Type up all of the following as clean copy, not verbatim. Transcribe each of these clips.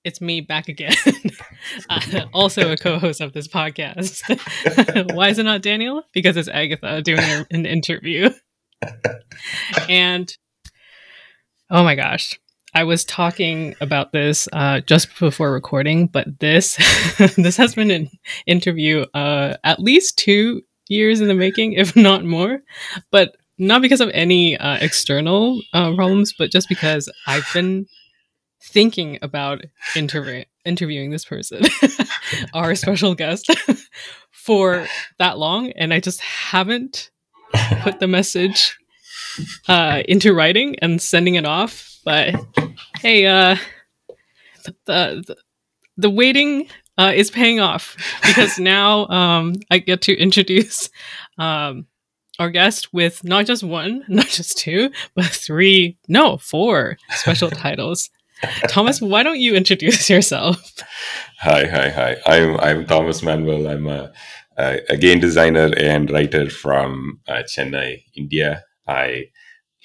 it's me back again. Also a co-host of this podcast. Why is it not Daniel? Because it's Agatha doing an interview. And oh my gosh, I was talking about this just before recording, but this this has been an interview at least 2 years in the making, if not more. But not because of any external problems, but just because I've been thinking about interviewing this person, our special guest, for that long, and I just haven't put the message into writing and sending it off. But hey, the waiting is paying off, because now I get to introduce our guest with not just one, not just two, but 3, no, 4 special titles. Thomas, why don't you introduce yourself? Hi. I'm Thomas Manuel. I'm a game designer and writer from Chennai, India. I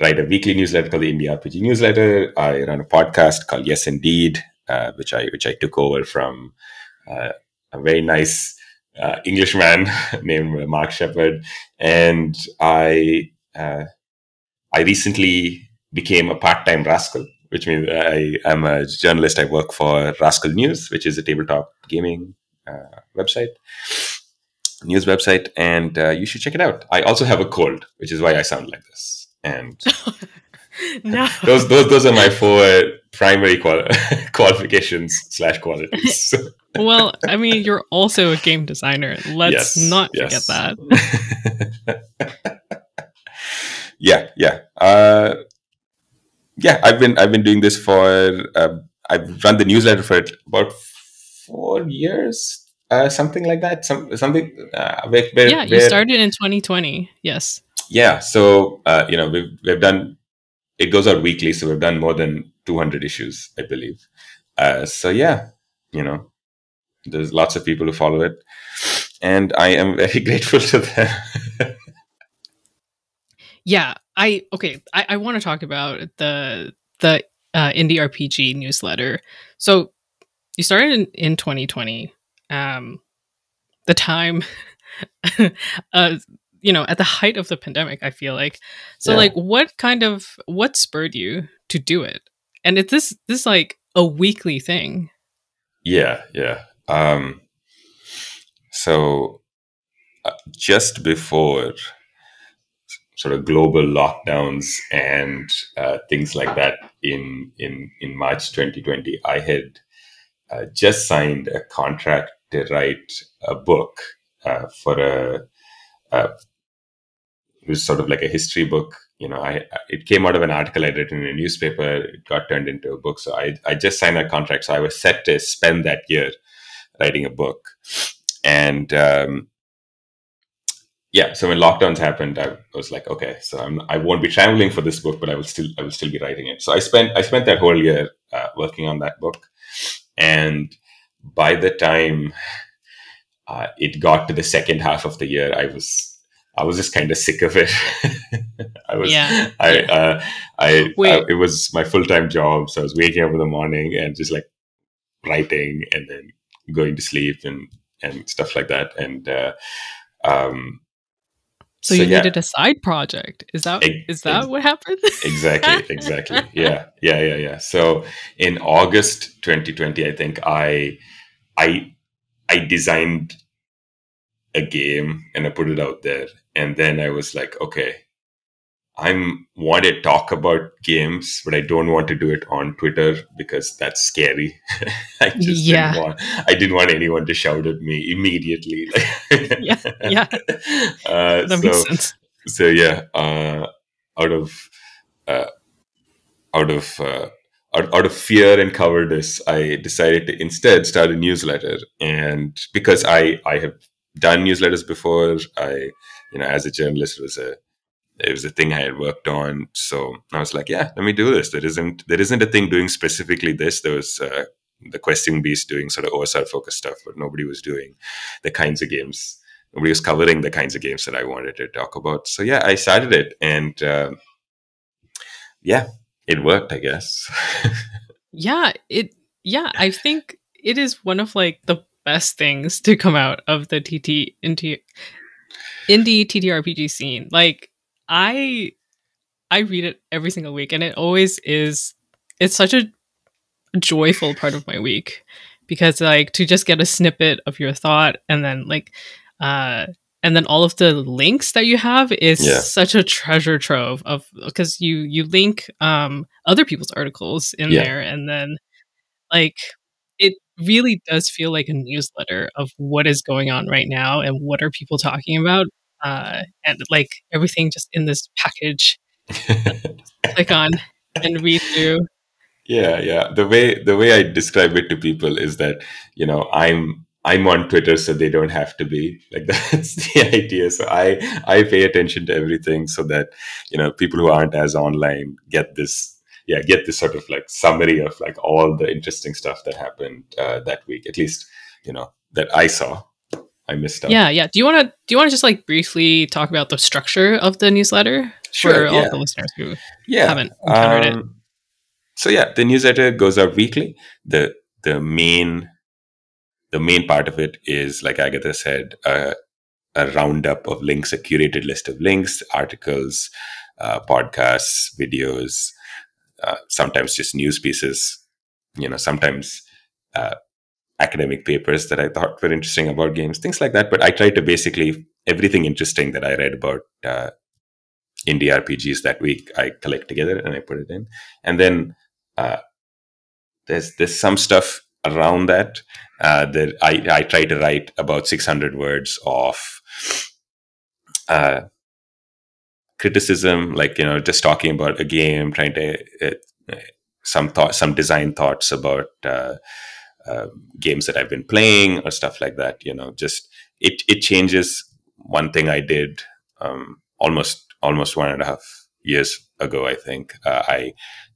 write a weekly newsletter called the India RPG Newsletter. I run a podcast called Yes Indeed, which I took over from a very nice Englishman named Mark Shepard. And I recently became a part-time Rascal, which means I'm a journalist. I work for Rascal News, which is a tabletop gaming news website, and you should check it out. I also have a cold, which is why I sound like this. And No. those are my 4 primary qualifications / qualities. Well, I mean, you're also a game designer. Let's not forget that. Yeah. I've been doing this for. I've run the newsletter for about 4 years, something like that. Something. You started in 2020. Yes. Yeah. So we've done. It goes out weekly, so we've done more than 200 issues, I believe. So yeah, there's lots of people who follow it, and I am very grateful to them. Yeah, I want to talk about the indie RPG newsletter. So you started in 2020, the time, at the height of the pandemic, I feel like. So like, what spurred you to do it? And it's this like a weekly thing. Yeah. So just before sort of global lockdowns and things like that in March 2020, I had just signed a contract to write a book for it was sort of like a history book. It came out of an article I'd written in a newspaper. It got turned into a book. So I just signed that contract. So I was set to spend that year writing a book. And so when lockdowns happened, I was like, okay, so I won't be traveling for this book, but I will still be writing it. So I spent that whole year working on that book. And by the time it got to the second half of the year, I was just kind of sick of it. It was my full-time job. So I was waking up in the morning and just like writing and then going to sleep and stuff like that. And, so you needed a side project. Is that what happened? Exactly. Yeah. So in August 2020, I think I designed a game and I put it out there. And then I was like, okay, I want to talk about games, but I don't want to do it on Twitter because that's scary. I didn't want anyone to shout at me immediately. Yeah. That makes sense. So yeah, out of fear and cowardice, I decided to instead start a newsletter. And because I have done newsletters before, as a journalist, it was a thing I had worked on. So I was like, yeah, let me do this. There isn't a thing doing specifically this. There was the Questing Beast doing sort of OSR focused stuff, but nobody was doing the kinds of games. Nobody was covering the kinds of games that I wanted to talk about. So yeah, I started it, and it worked, I guess. Yeah, yeah, I think it is one of like the best things to come out of the indie TTRPG scene. Like I I read it every single week, and it always is. It's such a joyful part of my week because like to just get a snippet of your thought, uh and then all of the links that you have is Yeah, such a treasure trove of, because you link other people's articles in yeah. there, and then like it really does feel like a newsletter of what is going on right now and what are people talking about, and like everything just in this package that click on and read through. Yeah, yeah. The way I describe it to people is that, I'm on Twitter so they don't have to be. Like that's the idea. So I pay attention to everything so that, people who aren't as online get this sort of like summary of like all the interesting stuff that happened that week. At least, that I saw. I missed out. Yeah, yeah. Do you want to just like briefly talk about the structure of the newsletter Sure. for all of Yeah. the listeners who Yeah. haven't encountered it? So yeah, the newsletter goes out weekly. The main part of it is, like Agatha said, a roundup of links, a curated list of links, articles, podcasts, videos, sometimes just news pieces, sometimes uh, academic papers that I thought were interesting about games, things like that. But I try to basically, everything interesting that I read about indie RPGs that week, I collect together and I put it in. And then uh, there's some stuff around that that I try to write about 600 words of uh, criticism, like just talking about a game, trying to some design thoughts about games that I've been playing or stuff like that. Just it changes. One thing I did almost 1.5 years ago, I think, I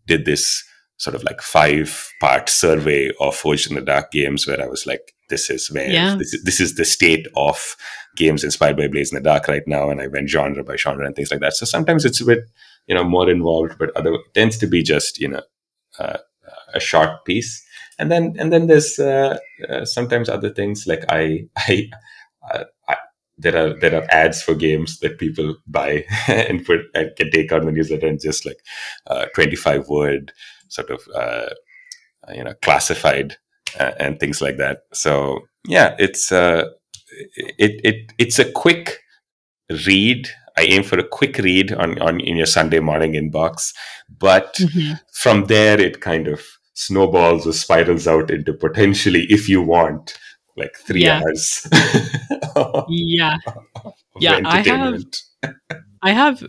did this sort of like 5-part survey of Forged in the Dark games, where I was like, this is Yeah. the state of games inspired by Blades in the Dark right now, and I went genre by genre and things like that. So sometimes it's a bit more involved, but other tends to be just uh, a short piece, and then there's sometimes other things like I there are ads for games that people buy and can take out in the newsletter, and just like 25 word sort of classified and things like that. So yeah, it's a quick read. I aim for a quick read on in your Sunday morning inbox, but Mhm. from there it kind of snowballs or spirals out into potentially, if you want, like 3 Yeah. hours Yeah. of Yeah, entertainment. I've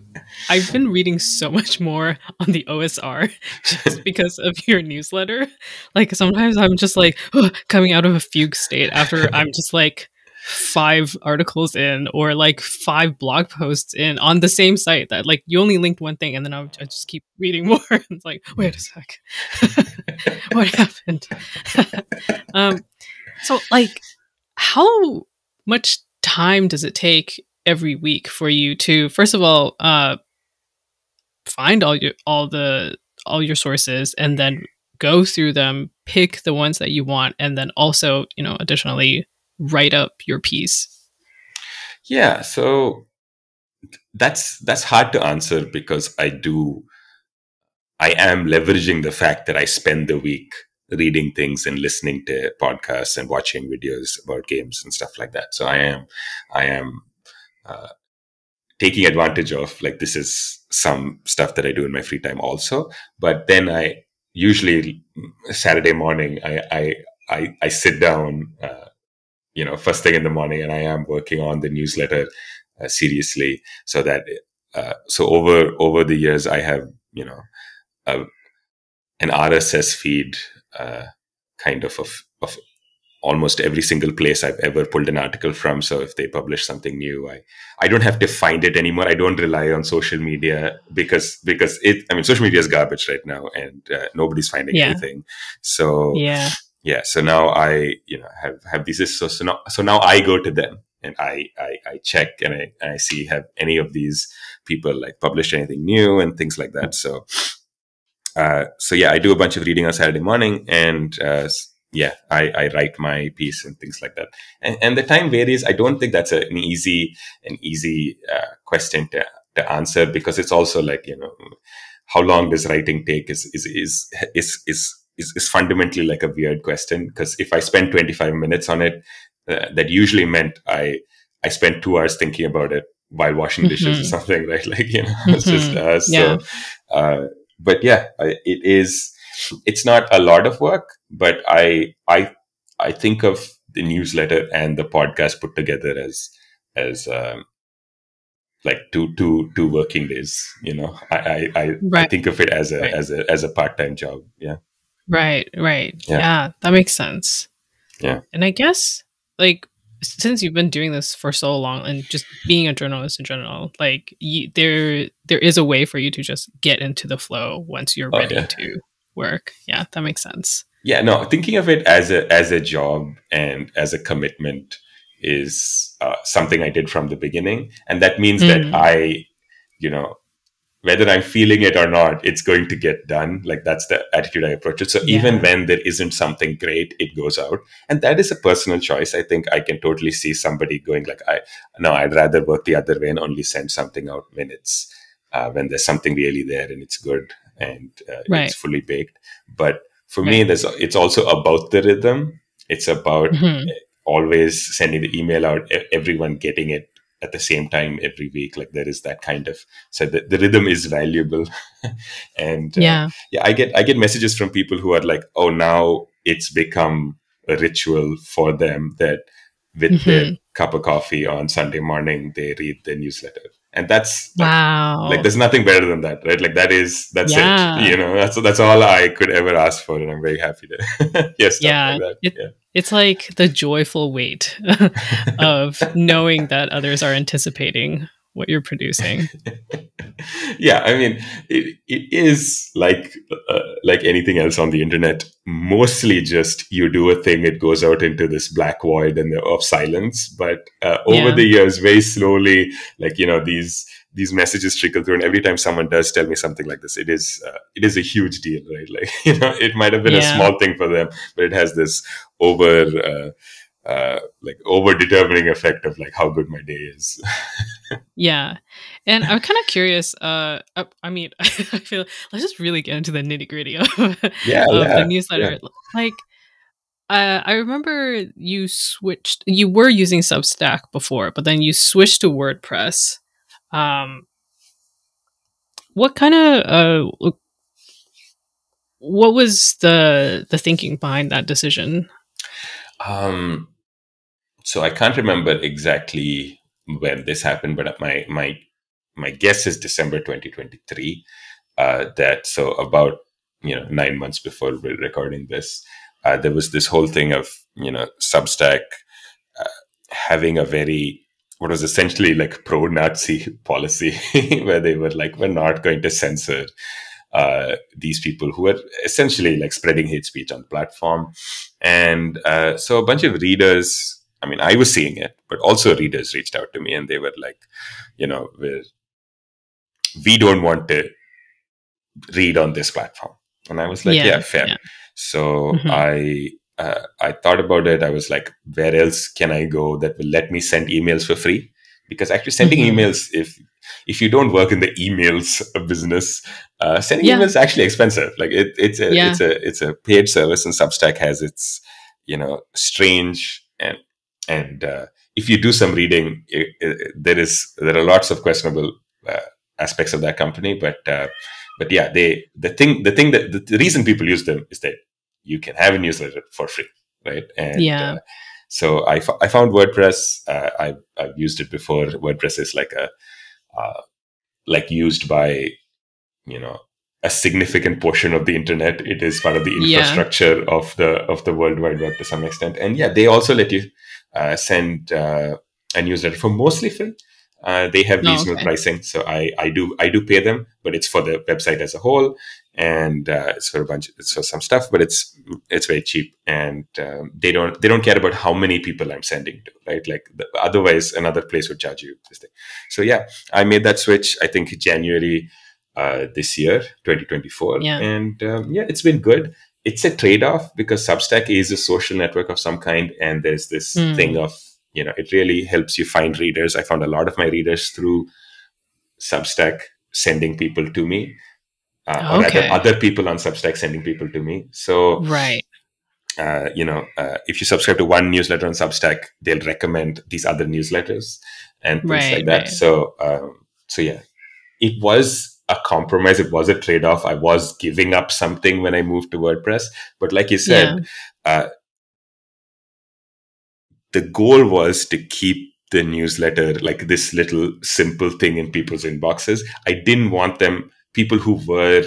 been reading so much more on the OSR just because of your newsletter. Like sometimes I'm just like coming out of a fugue state after I'm just like 5 articles in, or like 5 blog posts in on the same site that like you only linked one thing, and then I just keep reading more. It's like, wait a sec. What happened? um so like how much time does it take every week for you to, first of all, find all your sources, and then go through them, pick the ones that you want, and then also, additionally write up your piece? Yeah, so that's hard to answer because I am leveraging the fact that I spend the week reading things and listening to podcasts and watching videos about games and stuff like that. So I am uh, taking advantage of, like, this is some stuff that I do in my free time also. But then I usually Saturday morning I sit down, first thing in the morning, and I am working on the newsletter seriously. So that so over the years I have a an RSS feed, uh, kind of almost every single place I've ever pulled an article from. So if they publish something new, I don't have to find it anymore. I don't rely on social media because social media is garbage right now, and nobody's finding Yeah. anything. So Yeah. yeah, so now I have these. So now I go to them and I check, and I see, have any of these people like published anything new and things like that. So So yeah, I do a bunch of reading on Saturday morning, and yeah, I write my piece and things like that. And the time varies. I don't think that's an easy question to answer, because it's also like, how long does writing take is fundamentally like a weird question. Because if I spend 25 minutes on it, that usually meant I spent 2 hours thinking about it while washing dishes or something, right? Like, it's just Yeah. but yeah, it's not a lot of work, but I think of the newsletter and the podcast put together as like two working days. I Right. think of it as Right. a part-time job. Yeah. Right. Right. Yeah. Yeah, that makes sense. Yeah. And I guess, like, since you've been doing this for so long and just being a journalist in general, like, there is a way for you to just get into the flow once you're ready Yeah. to work. Yeah, that makes sense. Yeah, no, thinking of it as a job and as a commitment is something I did from the beginning, and that means that you know, whether I'm feeling it or not, it's going to get done. Like, that's the attitude I approach it. So even Yeah. when there isn't something great, it goes out, and that is a personal choice. I think I can totally see somebody going like, I'd rather work the other way and only send something out when it's when there's something really there and it's good and Right. it's fully baked. But for Right. me, it's also about the rhythm. It's about always sending the email out, everyone getting it at the same time every week. Like, there is that kind of, so the rhythm is valuable. And Yeah. I get messages from people who are like, oh, now it's become a ritual for them that with their cup of coffee on Sunday morning, they read the newsletter. And that's like, Wow. there's nothing better than that, right? Like, that's Yeah. it. That's all I could ever ask for, and I'm very happy to hear stuff Yeah. like that. It's like the joyful weight of knowing that others are anticipating what you're producing. Yeah, I mean, it is like anything else on the internet. Mostly, just you do a thing, it goes out into this black void of silence. But over Yeah. the years, very slowly, like, these messages trickle through, and every time someone does tell me something like this, it is a huge deal, right? Like, it might have been a Yeah. small thing for them, but it has this over determining effect of like how good my day is. Yeah. And I'm kind of curious. I mean, I feel, let's just really get into the nitty gritty of, the newsletter. Like, I remember you were using Substack before, but then you switched to WordPress. What kind of, what was the thinking behind that decision? So I can't remember exactly when this happened, but my guess is December 2023. So about 9 months before we're recording this, there was this whole thing of Substack having a very, what was essentially like pro-Nazi policy, where they were like, we're not going to censor these people who are essentially like spreading hate speech on the platform. And so a bunch of readers, I mean, I was seeing it, but also readers reached out to me and they were like, we don't want to read on this platform. And I was like, yeah, fair. Yeah. So I thought about it. I was like, where else can I go that will let me send emails for free? Because actually sending emails, if you don't work in the emails business, sending emails is actually expensive. Like it's a paid service, and Substack has its strange and if you do some reading, there are lots of questionable aspects of that company, but yeah, the reason people use them is that you can have a newsletter for free, right? And so I found WordPress. I've used it before. WordPress is like used by a significant portion of the internet. It is part of the infrastructure of the World Wide Web to some extent. And they also let you send a newsletter for mostly free. They have reasonable pricing, so I do pay them, but it's for the website as a whole, and it's for some stuff, but it's very cheap, and they don't care about how many people I'm sending to, right? Like otherwise, another place would charge you this thing. So I made that switch. I think January this year, 2024. Yeah. And yeah, it's been good. It's a trade-off because Substack is a social network of some kind, and there's this thing of, it really helps you find readers. I found a lot of my readers through Substack sending people to me, or rather Okay. other people on Substack sending people to me. So Right. if you subscribe to one newsletter on Substack, they'll recommend these other newsletters and things like Right. that. Right. So yeah, it was a compromise. It was a trade-off. I was giving up something when I moved to WordPress, but like you said, the goal was to keep the newsletter like this little simple thing in people's inboxes. I didn't want people who were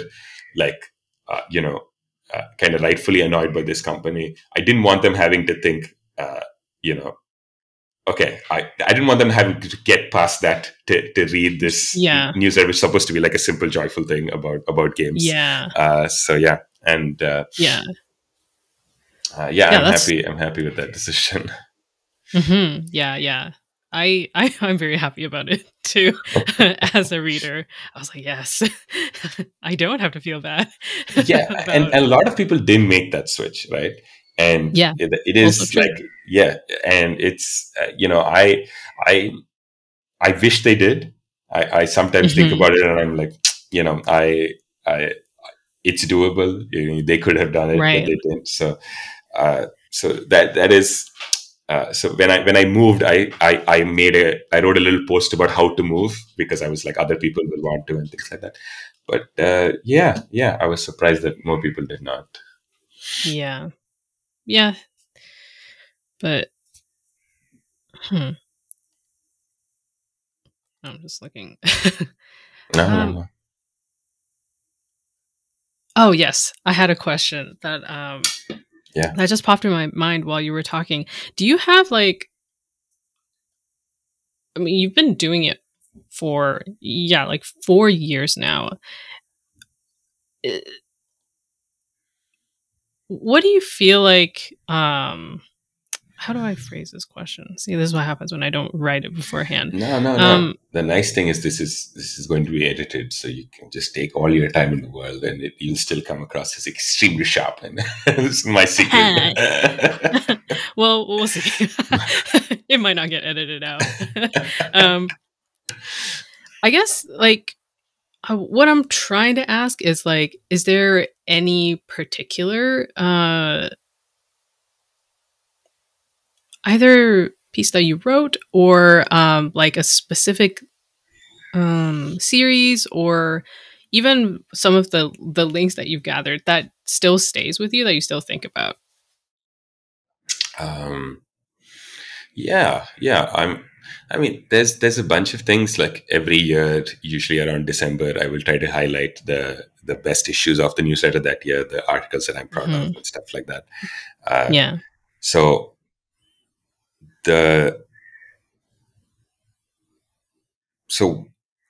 like, kind of rightfully annoyed by this company. I didn't want them having to think, okay, I didn't want them having to get past that to read this newsletter, which is supposed to be like a simple, joyful thing about games. Yeah. So yeah, and yeah. I'm happy with that decision. Mm-hmm. Yeah. I'm very happy about it too. As a reader, I was like, yes, I don't have to feel bad. Yeah, and a lot of people didn't make that switch, right? And it is like, and it's I wish they did. I sometimes think about it, and I'm like, I it's doable. They could have done it, but they didn't. So that is. So when I moved, I wrote a little post about how to move because I was like, other people will want to and things like that. But I was surprised that more people did not. Yeah, but I'm just looking. No. Oh yes, I had a question that that just popped in my mind while you were talking. Do you have like, I mean, you've been doing it for like 4 years now. What do you feel like? How do I phrase this question? See, this is what happens when I don't write it beforehand. No. The nice thing is this is going to be edited, so you can just take all your time in the world, and you'll still come across as extremely sharp. And this is my secret. Well, we'll see. It might not get edited out. I guess like what I'm trying to ask is like, is there any particular either piece that you wrote or like a specific series or even some of the links that you've gathered that still stays with you, that you still think about? I mean, there's a bunch of things. Like every year, usually around December, I will try to highlight the best issues of the newsletter that year, the articles that I'm proud of and stuff like that. So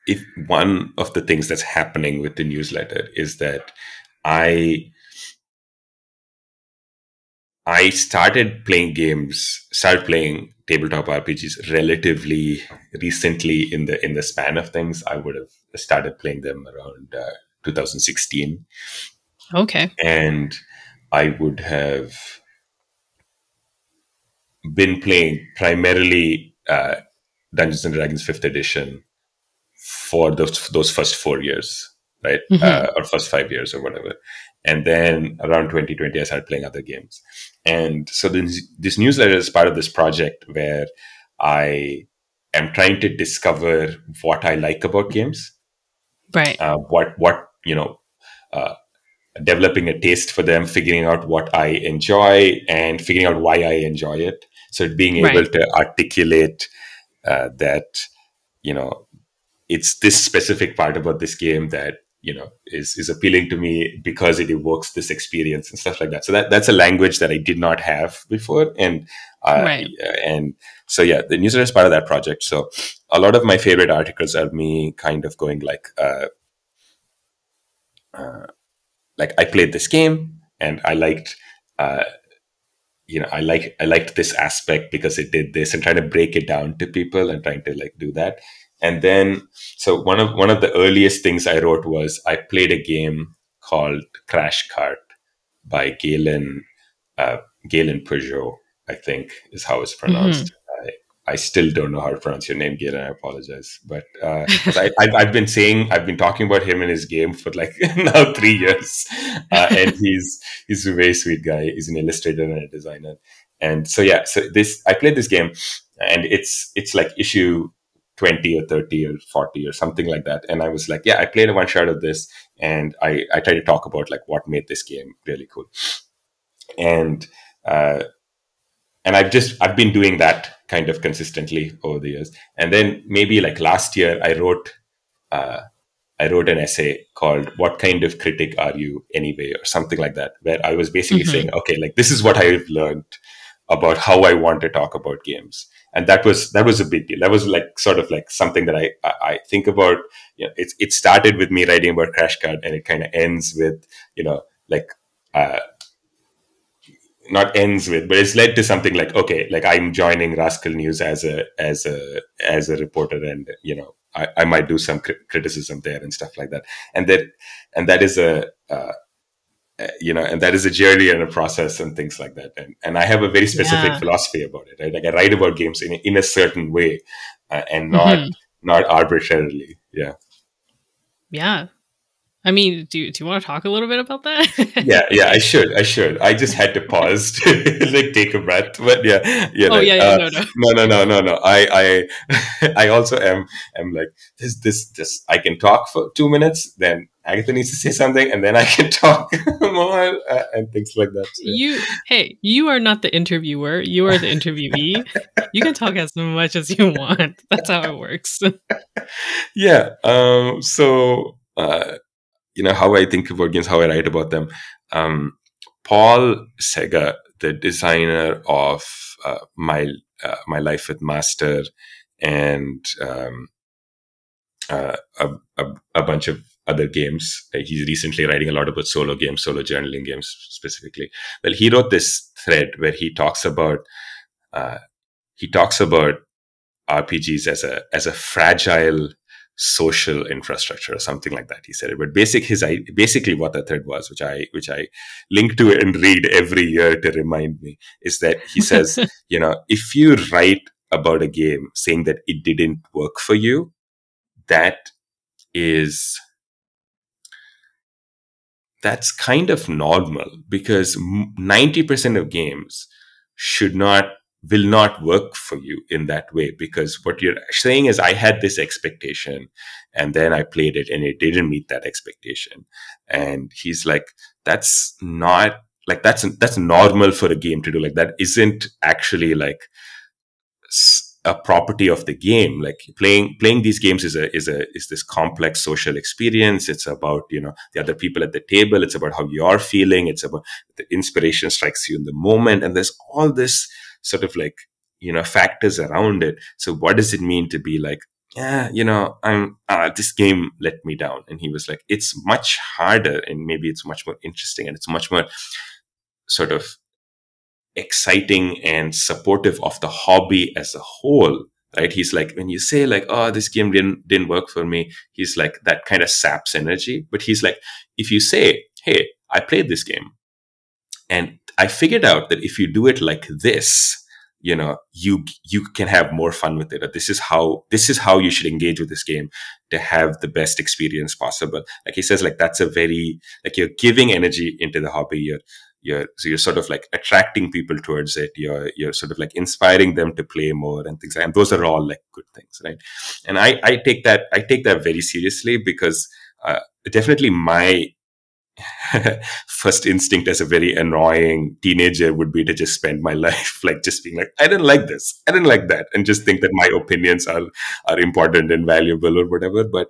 if one of the things that's happening with the newsletter is that I started playing tabletop RPGs relatively recently in the span of things. I would have started playing them around 2016. Okay. And I would have been playing primarily Dungeons and Dragons 5th edition for those first 4 years, right? Or first 5 years or whatever. And then around 2020, I started playing other games. And so this newsletter is part of this project where I am trying to discover what I like about games. Right. Developing a taste for them, figuring out what I enjoy and figuring out why I enjoy it. So being able to articulate that, it's this specific part about this game that, is appealing to me because it evokes this experience and stuff like that. So that's a language that I did not have before. And so, the newsletter is part of that project. So a lot of my favorite articles are me kind of going like I played this game and I liked, I liked this aspect because it did this, and trying to break it down to people and trying to like do that. And then, so one of the earliest things I wrote was I played a game called Crash Cart by uh, Galen Peugeot, I think is how it's Mm-hmm. pronounced. I still don't know how to pronounce your name, Galen. I apologize, but because I've been talking about him and his game for like now 3 years, and he's a very sweet guy. He's an illustrator and a designer, and so yeah, so this I played this game, and it's like issue 20 or 30 or 40 or something like that, and I was like, yeah, I played a one shot of this, and I tried to talk about like what made this game really cool, and uh, and I've been doing that kind of consistently over the years. And then maybe like last year, uh, I wrote an essay called "What Kind of Critic Are You Anyway?" or something like that, where I was basically Mm-hmm. saying, okay, like this is what I've learned about how I want to talk about games. And that was a big deal. That was like sort of like something that I think about. You know, it started with me writing about Crash Card, and it kind of ends with, you know, like uh, not ends with, but it's led to something like, okay, like I'm joining Rascal News as a reporter, and you know, I might do some criticism there and stuff like that, and that is you know, and that is a journey and a process and things like that, and I have a very specific Yeah. philosophy about it, right? Like I write about games in a certain way, and Mm-hmm. not arbitrarily, yeah. Yeah. I mean, do you want to talk a little bit about that? Yeah, I should. I just had to pause to like take a breath. But yeah, Oh like yeah, yeah, no, no. no. I also am like this. I can talk for 2 minutes, then Agatha needs to say something, and then I can talk more and things like that. So, Hey, you are not the interviewer. You are the interviewee. You can talk as much as you want. That's how it works. yeah. So you know how I think about games, how I write about them. Um, Paul Sega, the designer of My Life with Master and a bunch of other games. He's recently writing a lot about solo games, solo journaling games specifically. Well, he wrote this thread where uh, he talks about RPGs as a fragile social infrastructure or something like that. He said it, but basically what that thread was, which I link to and read every year to remind me, is that he says, you know, if you write about a game saying that it didn't work for you, that is that's kind of normal, because 90% of games should not will not work for you in that way, because what you're saying is I had this expectation and then I played it and it didn't meet that expectation. And he's like, that's not like that's normal for a game to do. Like that isn't actually like a property of the game. Like playing these games is this complex social experience. It's about, you know, the other people at the table. It's about how you're feeling. It's about the inspiration strikes you in the moment, and there's all this sort of like, you know, factors around it. So what does it mean to be like, yeah, you know, I'm this game let me down? And he was like, it's much harder, and maybe it's much more interesting, and it's much more sort of exciting and supportive of the hobby as a whole, right? He's like, when you say like, oh, this game didn't work for me, he's like, that kind of saps energy. But he's like, if you say, hey, I played this game and I figured out that if you do it like this, you know, you can have more fun with it. Or this is how you should engage with this game to have the best experience possible. Like he says, like that's a very, like, you're giving energy into the hobby. You're sort of like attracting people towards it. You're sort of like inspiring them to play more and things like that. And those are all like good things, right? And I take that very seriously, because definitely my first instinct as a very annoying teenager would be to just spend my life like just being like, I didn't like this, I didn't like that, and just think that my opinions are important and valuable or whatever. But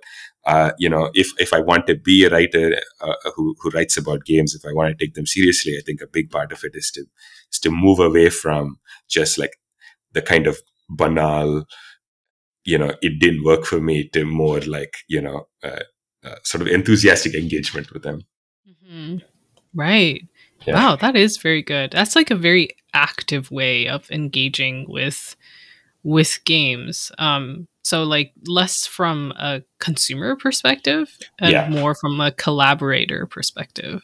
you know, if I want to be a writer who writes about games, if I want to take them seriously, I think a big part of it is to move away from just like the kind of banal, you know, it didn't work for me, to more like, you know, sort of enthusiastic engagement with them. Mhm. Right. Yeah. Wow, that is very good. That's like a very active way of engaging with games. So like less from a consumer perspective and Yeah. more from a collaborator perspective.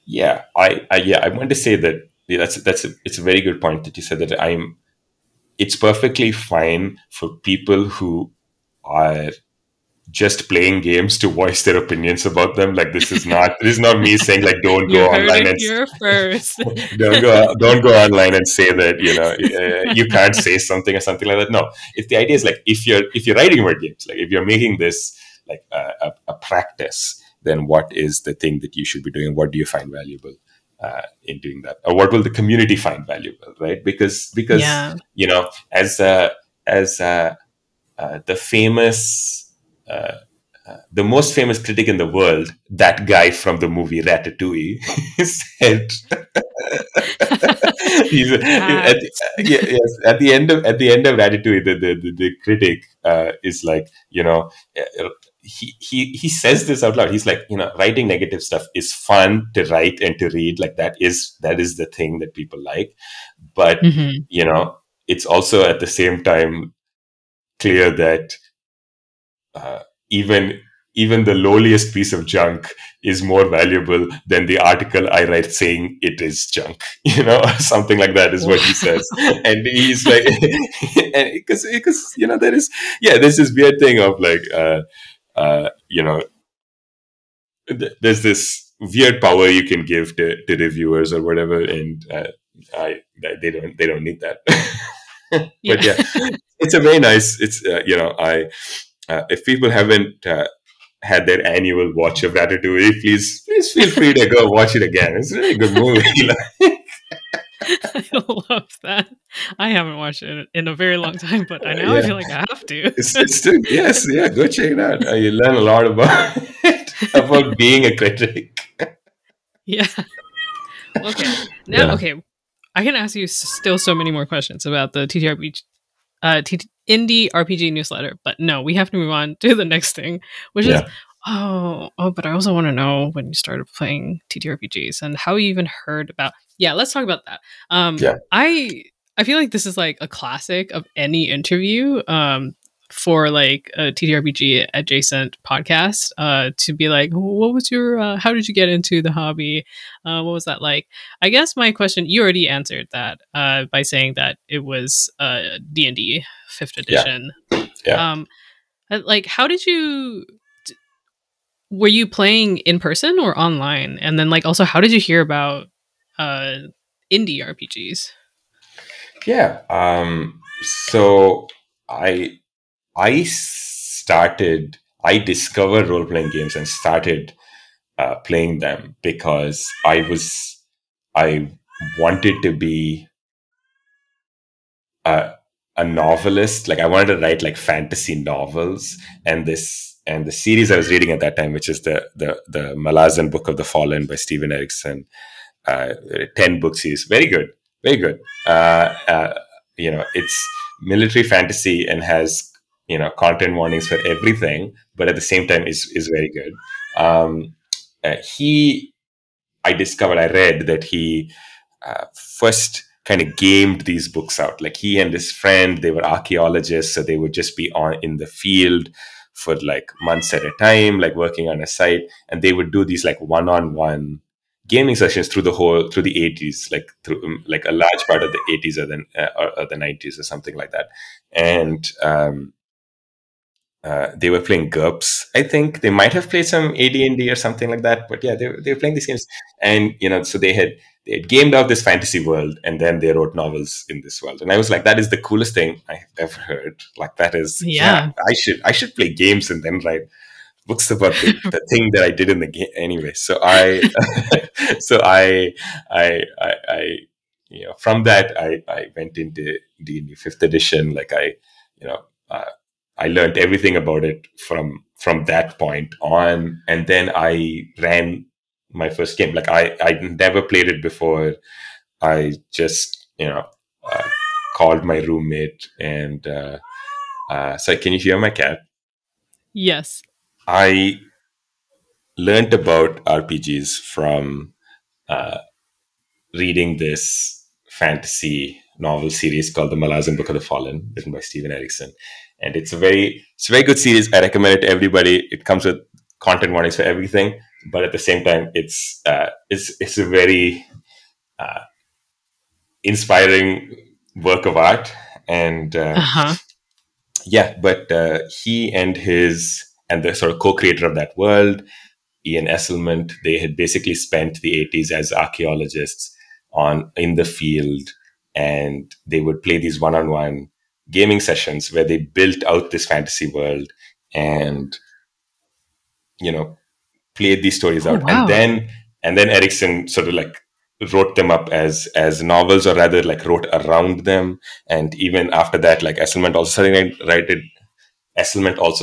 Yeah, I want to say that it's a very good point that you said that it's perfectly fine for people who are just playing games to voice their opinions about them. Like this is not me saying like don't You go heard online it and here first. don't go online and say that you can't say something or something like that. No, if the idea is like if you're writing about games, like if you're making this like a practice, then what is the thing that you should be doing? What do you find valuable in doing that, or what will the community find valuable, right? Because Yeah. as the famous uh, the most famous critic in the world, that guy from the movie Ratatouille, said, Cat. yes, at the end of Ratatouille, the critic is like, he says this out loud. He's like, writing negative stuff is fun to write and to read. Like that is the thing that people like, but Mm-hmm. it's also at the same time clear that uh, even even the lowliest piece of junk is more valuable than the article I write saying it is junk, or something like that is what he Wow. says. And he's like, and because there is, there's this weird thing of like, uh, you know, there's this weird power you can give to reviewers or whatever, and they don't need that. Yeah. But yeah, it's a very nice. It's I if people haven't had their annual watch of Ratatouille, please feel free to go watch it again. It's a really good movie. I love that. I haven't watched it in a very long time, but I Yeah, feel like I have to. it's still, yes, yeah. Go check it out. You learn a lot about about being a critic. Yeah. Okay. Now, Yeah, okay. I can ask you still so many more questions about the TTRPG, indie RPG newsletter, but no, we have to move on to the next thing, which is yeah, but I also want to know when you started playing TTRPGs and how you even heard about. Yeah, let's talk about that. yeah, I feel like this is like a classic of any interview. For like a TTRPG adjacent podcast, to be like, what was your, how did you get into the hobby? What was that like? I guess my question, you already answered that by saying that it was D&D 5th yeah, edition. yeah. Um, like, how did you, were you playing in person or online? And then like, also, how did you hear about uh, indie RPGs? Yeah. So I I discovered role playing games and started playing them because I wanted to be a, a novelist. Like I wanted to write like fantasy novels, and the series I was reading at that time, which is the Malazan Book of the Fallen by Stephen Erickson, uh, 10-book series, very good, very good. It's military fantasy and has content warnings for everything, but at the same time is very good. He I discovered, I read that he first kind of gamed these books out. Like he and his friend, they were archaeologists, so they would just be on in the field for like months at a time, like working on a site, and they would do these like one-on-one gaming sessions through the 80s, like through like a large part of the 80s or the 90s or something like that. And they were playing GURPS. I think they might have played some AD&D or something like that. But yeah, they were playing these games, and so they had gamed out this fantasy world, and then they wrote novels in this world. And I was like, that is the coolest thing I have ever heard. Like that is, yeah, Yeah. I should play games and then write books about the thing that I did in the game anyway. So I so I from that I went into D&D 5th edition. Like you know. Uh, I learned everything about it from that point on, and then I ran my first game. Like I never played it before. I just uh, called my roommate, and so can you hear my cat? Yes. I learned about RPGs from uh, reading this fantasy novel series called The Malazan Book of the Fallen, written by Steven Erikson. And it's a very good series. I recommend it to everybody. It comes with content warnings for everything, but at the same time, it's a very inspiring work of art. And but he and the sort of co-creator of that world, Ian Esselmont, they had basically spent the 80s as archaeologists in the field, and they would play these one-on-one gaming sessions where they built out this fantasy world and, played these stories out. Wow. And then Erikson sort of like wrote them up as novels, or rather like wrote around them. And even after that, like Esselmont also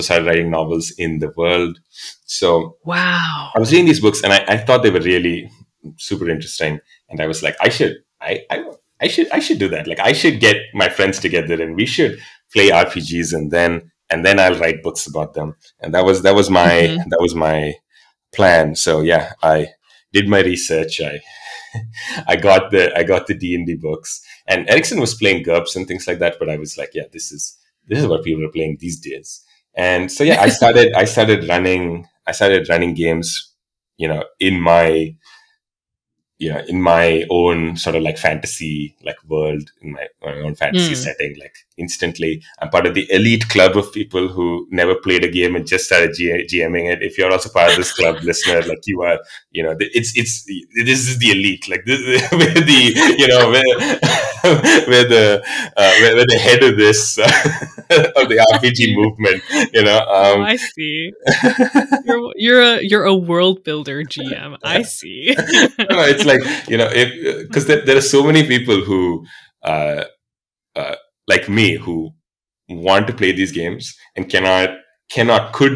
started writing novels in the world. So wow, I was reading these books and I thought they were really super interesting. And I was like, I should do that. Like, I should get my friends together and we should play RPGs, and then I'll write books about them. And that was my plan. So yeah, I did my research. I got the D&D books, and Erikson was playing GURPS and things like that. But I was like, yeah, this is what people are playing these days. And so yeah, I started running games, in my own sort of like fantasy like world, in my own fantasy setting. Like, instantly, I'm part of the elite club of people who never played a game and just started GMing it. If you're also part of this club, listener, like you are, this is the elite. Like, this is where we're the head of this of the RPG movement. I see. You're a world builder GM. I see. It's like, because there are so many people who like me, who want to play these games and could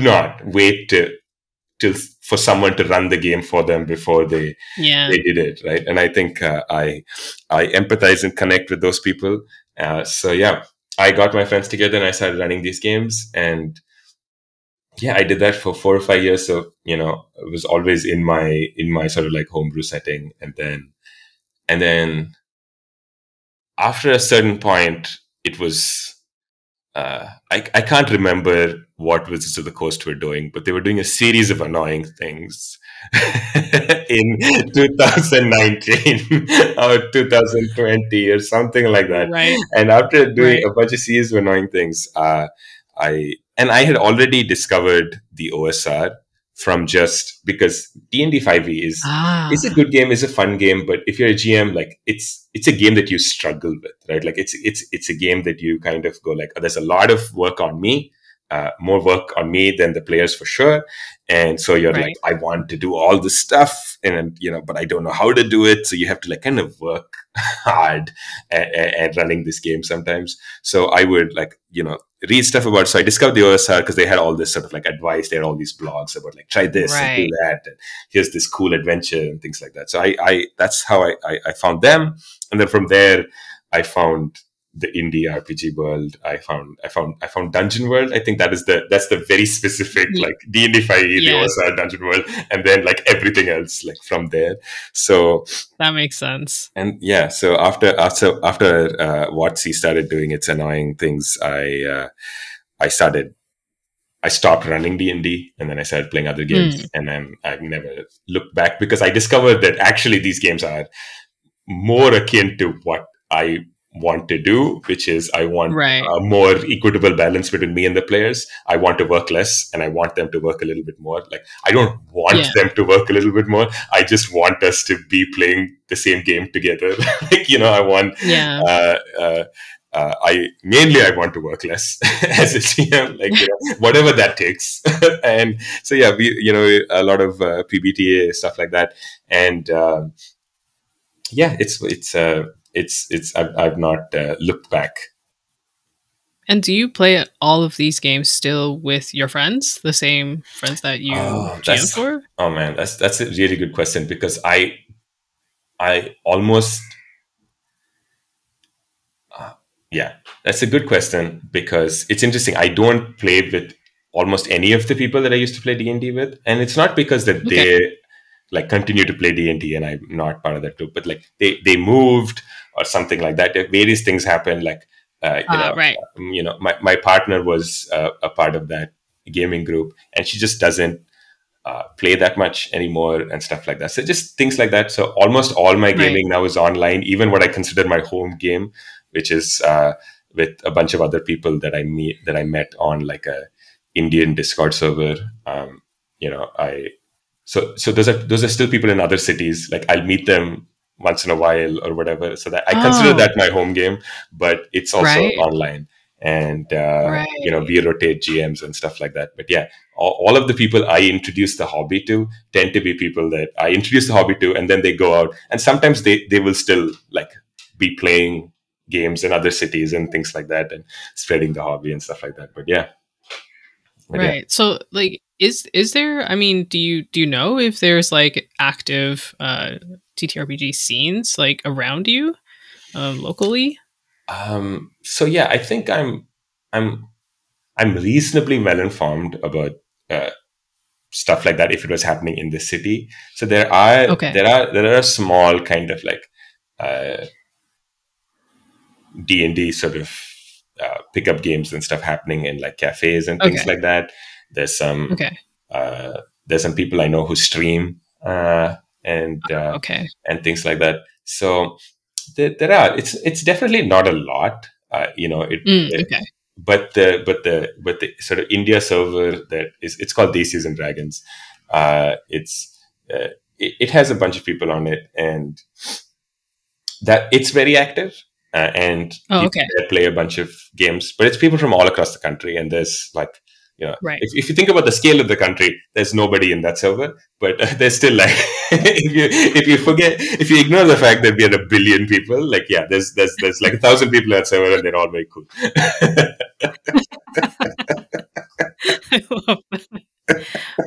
not wait for someone to run the game for them before they did it, right? And I think I empathize and connect with those people. So yeah, I got my friends together and I started running these games, and yeah, I did that for 4 or 5 years. So, it was always in my sort of like homebrew setting. And then after a certain point, it was, I can't remember what Wizards of the Coast were doing, but they were doing a series of annoying things in 2019 or 2020 or something like that. Right. And after doing a bunch of series of annoying things, I had already discovered the OSR from just because D&D 5e is a good game, is a fun game, but if you're a GM, like it's a game that you struggle with, right? Like it's a game that you kind of go like, oh, there's a lot of work on me, more work on me than the players for sure. And so you're like, I want to do all this stuff, and but I don't know how to do it. So you have to like kind of work hard at running this game sometimes. So I would read stuff about. So I discovered the OSR because they had all this sort of like advice. They had all these blogs about like, try this and do that, and here's this cool adventure and things like that. So I that's how I found them, and then from there I found the indie RPG world. I found Dungeon World. I think that's the very specific like D&D 5e, the OSR Dungeon World, and then like everything else like from there. So that makes sense. And yeah, so after WotC started doing its annoying things, I stopped running D&D, and then I started playing other games, and then I've never looked back, because I discovered that actually these games are more akin to what I want to do, which is I want a more equitable balance between me and the players. I want to work less and I want them to work a little bit more. Like, I don't want them to work a little bit more. I just want us to be playing the same game together. I want I want to work less as a GM, whatever that takes. And so yeah, we a lot of PBTA stuff like that, and I've not looked back. And do you play all of these games still with your friends, the same friends that you GM for? Oh man, that's a really good question, because I almost that's a good question, because it's interesting. I don't play with almost any of the people that I used to play D&D with, and it's not because that they like continue to play D&D and I'm not part of that group, but like they moved, or something like that. Various things happen. Like Right. my partner was a part of that gaming group, and she just doesn't play that much anymore and stuff like that. So just things like that. So almost all my Right. gaming now is online. Even what I consider my home game, which is with a bunch of other people that I met on like a Indian Discord server. I so those are still people in other cities. Like I'll meet them once in a while or whatever. So that I consider Oh, that my home game, but it's also right. online. And Right. we rotate GMs and stuff like that. But yeah, all of the people I introduce the hobby to tend to be people that I introduce the hobby to, and then they go out, and sometimes they will still like be playing games in other cities and things like that, and spreading the hobby and stuff like that. But yeah. Right. So like is there, I mean, do you know if there's like active TTRPG scenes like around you locally? So yeah, I think I'm I'm reasonably well informed about uh, stuff like that if it was happening in the city. So Okay. there are small kind of like uh, D&D sort of pickup games and stuff happening in like cafes and things Okay. like that. There's some Okay. there's some people I know who stream and Okay. and things like that. So there are it's definitely not a lot. It Okay. but the sort of India server that is it's called Desis and Dragons. It's it has a bunch of people on it, and that it's very active, and Oh, people okay. there play a bunch of games, but it's people from all across the country, and there's like Right. if you think about the scale of the country, there's nobody in that server, but there's still like if you ignore the fact that we are a billion people, like yeah, there's like 1,000 people in that server, and they're all very cool. I love that.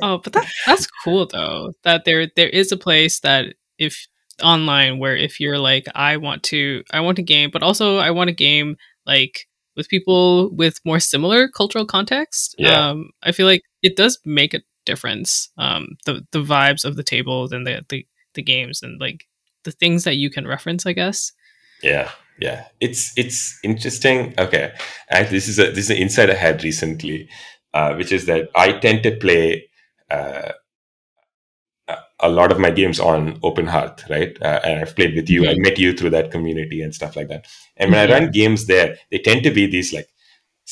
Oh, but that's cool though. That there is a place that if online where if you're like I want a game, but also I want a game like with people with more similar cultural context. Yeah, I feel like it does make a difference. The vibes of the tables and the games and like the things that you can reference, I guess. yeah, yeah. It's interesting. Okay, this is an insight I had recently, which is that I tend to play uh, a lot of my games on Open Hearth, right? And I've played with you. I Hmm. met you through that community and stuff like that. And when I Hmm. run games there, they tend to be these like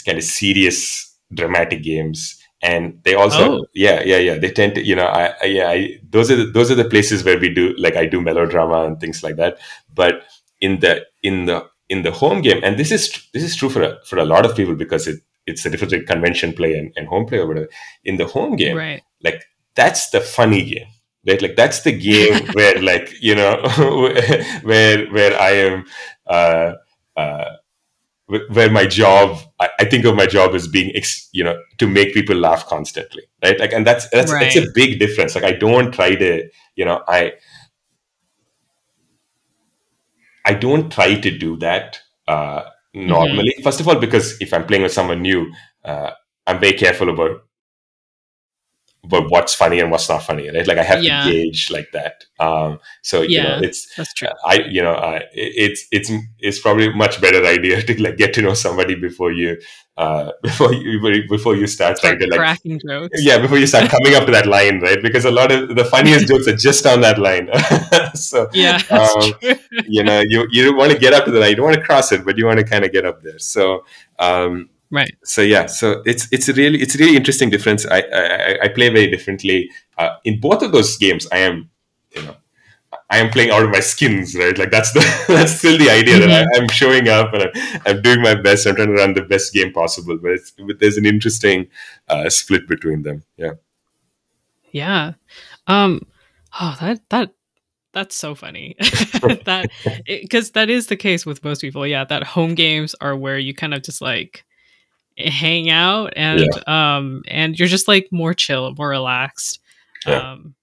kind of serious, dramatic games. And they also, Oh, yeah. They tend to, those are the places where we do like I do melodrama and things like that. But in the home game, and this is true for a lot of people because it's the difference between convention play and home play or whatever. In the home game, right. like that's the funny game, right? Like that's the game where like where I am uh, uh, where my job I think of my job as being to make people laugh constantly, right? Like, and that's a Right. big difference. Like I don't try to I don't try to do that Hmm. normally. First of all, because if I'm playing with someone new, uh, I'm very careful about what's funny and what's not funny, right? Like I have to Yeah. gauge like that. So Yeah. it's That's true. it's probably a much better idea to like get to know somebody before you before you start trying Start to like cracking jokes. yeah, before you start coming up to that line, right? Because a lot of the funniest jokes are just on that line. So Yeah, that's true. you don't want to get up to the line, you don't want to cross it, but you want to kind of get up there. Um, Right. so yeah, so it's a really interesting difference. I play very differently in both of those games. You know I am playing out of my skins, right? Like that's the that's still the idea that Hmm. I'm showing up and I'm doing my best. I'm trying to run the best game possible, but there's an interesting split between them. Yeah, Yeah. Um. Oh, that's so funny. That because that is the case with most people. Yeah, that home games are where you kind of just like hang out and you're just like more chill, more relaxed. yeah, Um.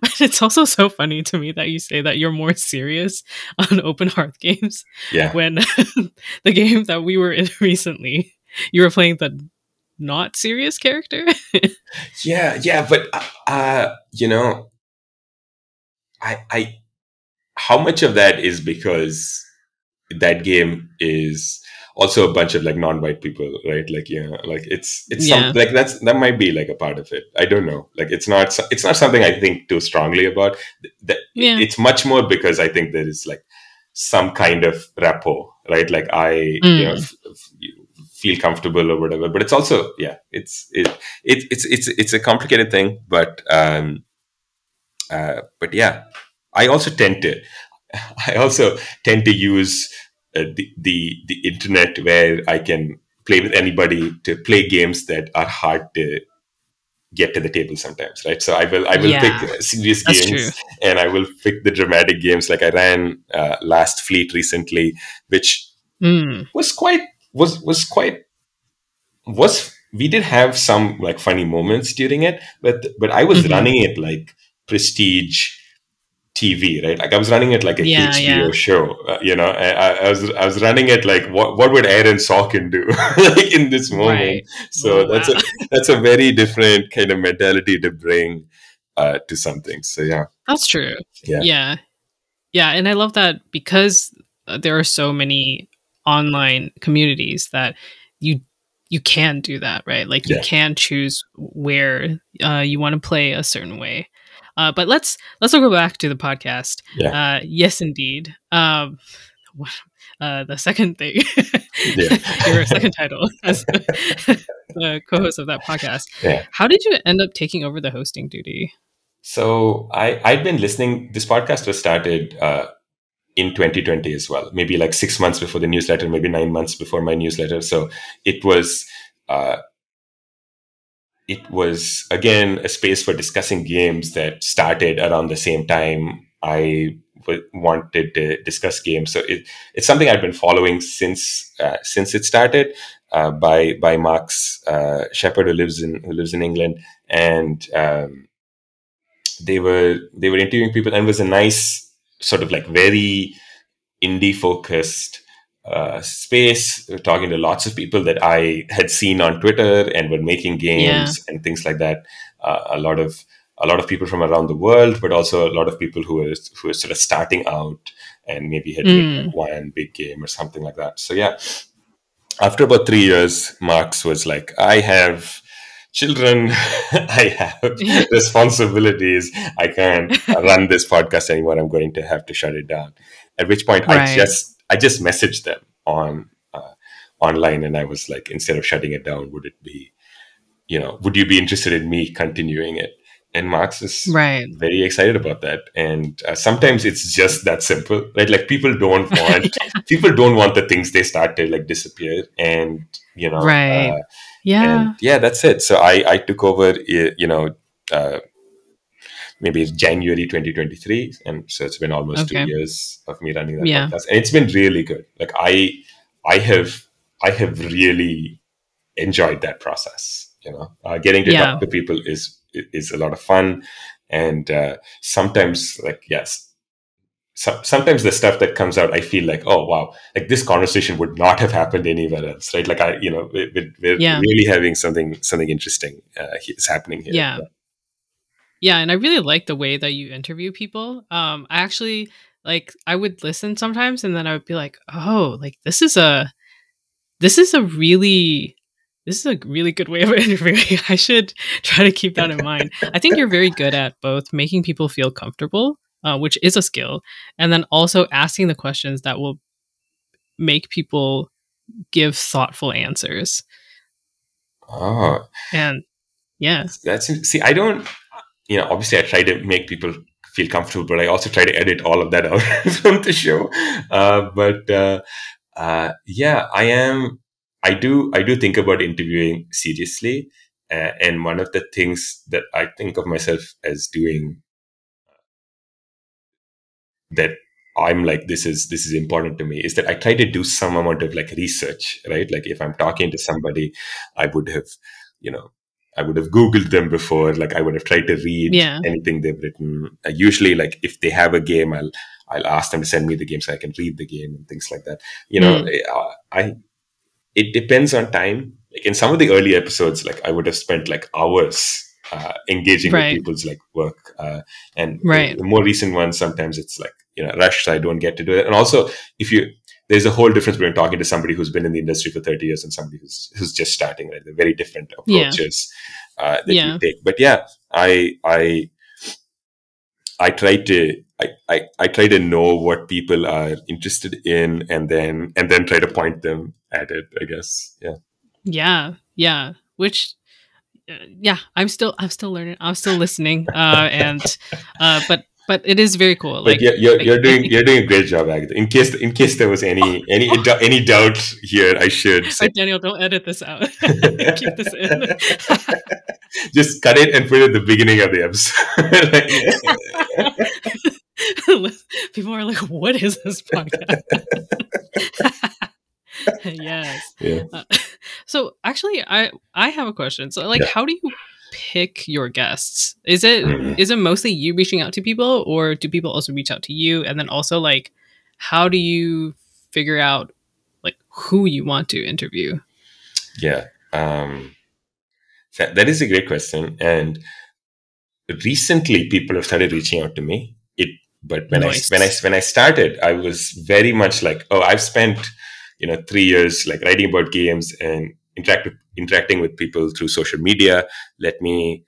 But it's also so funny to me that you say that you're more serious on open hearth games yeah, when the game that we were in recently, you were playing the not serious character. yeah. But I how much of that is because that game is also a bunch of like non-white people, right? Like, like it's some, Yeah. like that might be like a part of it. I don't know. Like it's not something I think too strongly about. That Yeah. it's much more because I think there is like some kind of rapport, right? Like I feel comfortable or whatever. But it's also, it's a complicated thing. But yeah, I also tend to use the internet, where I can play with anybody, to play games that are hard to get to the table sometimes, right? So I will pick Yeah. serious That's true. games, and I will pick the dramatic games. Like I ran Last Fleet recently, which was quite was we did have some like funny moments during it, but I was running it like prestige TV, right? Like I was running it like a Yeah. HBO show, I was running it like what would Aaron Sorkin do like in this moment. Right. So Oh, wow. that's a very different kind of mentality to bring to something. So yeah, That's true. yeah, Yeah. Yeah. And I love that because there are so many online communities that you you can do that, right? Like you yeah, can choose where you want to play a certain way. But let's go back to the podcast. yeah, Yes, indeed. What, the second thing, yeah, your second title as the co-host of that podcast. yeah. How did you end up taking over the hosting duty? So I'd been listening. This podcast was started in 2020 as well, maybe like 6 months before the newsletter, maybe 9 months before my newsletter. So it was uh, again a space for discussing games that started around the same time I wanted to discuss games. So it's something I've been following since it started, by Max Shepard, who lives in England, and they were interviewing people, and it was a nice sort of like very indie focused space, talking to lots of people that I had seen on Twitter and were making Yeah. games and things like that. A lot of people from around the world, but also a lot of people who were sort of starting out and maybe had made like one big game or something like that. So yeah, after about 3 years, Marx was like, I have children, I have Yeah. responsibilities, I can't run this podcast anymore, I'm going to have to shut it down. At which point I Right. just messaged them on online, and I was like, instead of shutting it down, would it be, would you be interested in me continuing it? And Marx is Right. very excited about that. And sometimes it's just that simple, right? Like people don't want the things they start to like disappear, and Right. and Yeah. yeah, that's it. So I took over, maybe January 2023, and so it's been almost Okay. 2 years of me running that Yeah. podcast, and it's been really good. Like I have really enjoyed that process. Getting to Yeah. talk to people is a lot of fun, and sometimes, like, yes, sometimes the stuff that comes out, I feel like, oh wow, like this conversation would not have happened anywhere else, right? Like we're Yeah. really having something interesting is happening here. Yeah. Yeah, and I really like the way that you interview people. I actually I would listen sometimes and then I would be like, "Oh, like this is a really good way of interviewing. I should try to keep that in mind." I think you're very good at both making people feel comfortable, which is a skill, and then also asking the questions that will make people give thoughtful answers. Oh, And yeah. see, I don't, obviously I try to make people feel comfortable, but I also try to edit all of that out from the show. Yeah, I do think about interviewing seriously, and one of the things that I think of myself as doing, that I'm like, this is important to me, is that I try to do some amount of like research, right? Like if I'm talking to somebody, I would have, I would have Googled them before. Like I would have tried to read Yeah. anything they've written. Usually, like if they have a game, I'll ask them to send me the game so I can read the game and things like that. It depends on time. Like in some of the early episodes, like I would have spent like hours engaging with Right. people's like work, and Right. the more recent ones, sometimes it's like rushed, so I don't get to do it. And also, there's a whole difference between talking to somebody who's been in the industry for 30 years and somebody who's just starting, right? They're very different approaches that you take. But yeah, I try to know what people are interested in, and then try to point them at it, I guess. Yeah. Which, I'm still learning. I'm still listening. But it is very cool. But you're doing a great job, Agatha. In case there was any doubt here, I should say. Right, Daniel, don't edit this out. Keep this in. Just cut it and put it at the beginning of the episode. People are like, "What is this podcast?" Yes. Yeah. So actually, I have a question. So, how do you pick your guests? Is it mostly you reaching out to people, or do people also reach out to you? And then also, how do you figure out who you want to interview? Yeah, that is a great question. And recently, people have started reaching out to me. But when I started, I was very much like, oh, I've spent 3 years writing about games and interacting with people through social media. Let me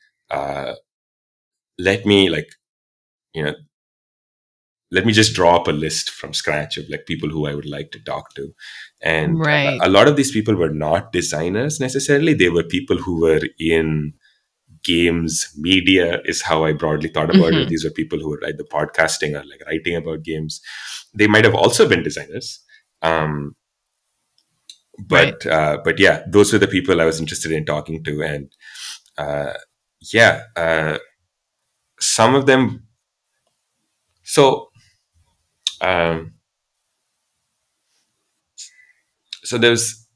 just draw up a list from scratch of people who I would like to talk to. And a lot of these people were not designers necessarily. They were people who were in games media, is how I broadly thought about it. These were people who were either podcasting or writing about games. They might have also been designers. But yeah, those were the people I was interested in talking to. And some of them. So there was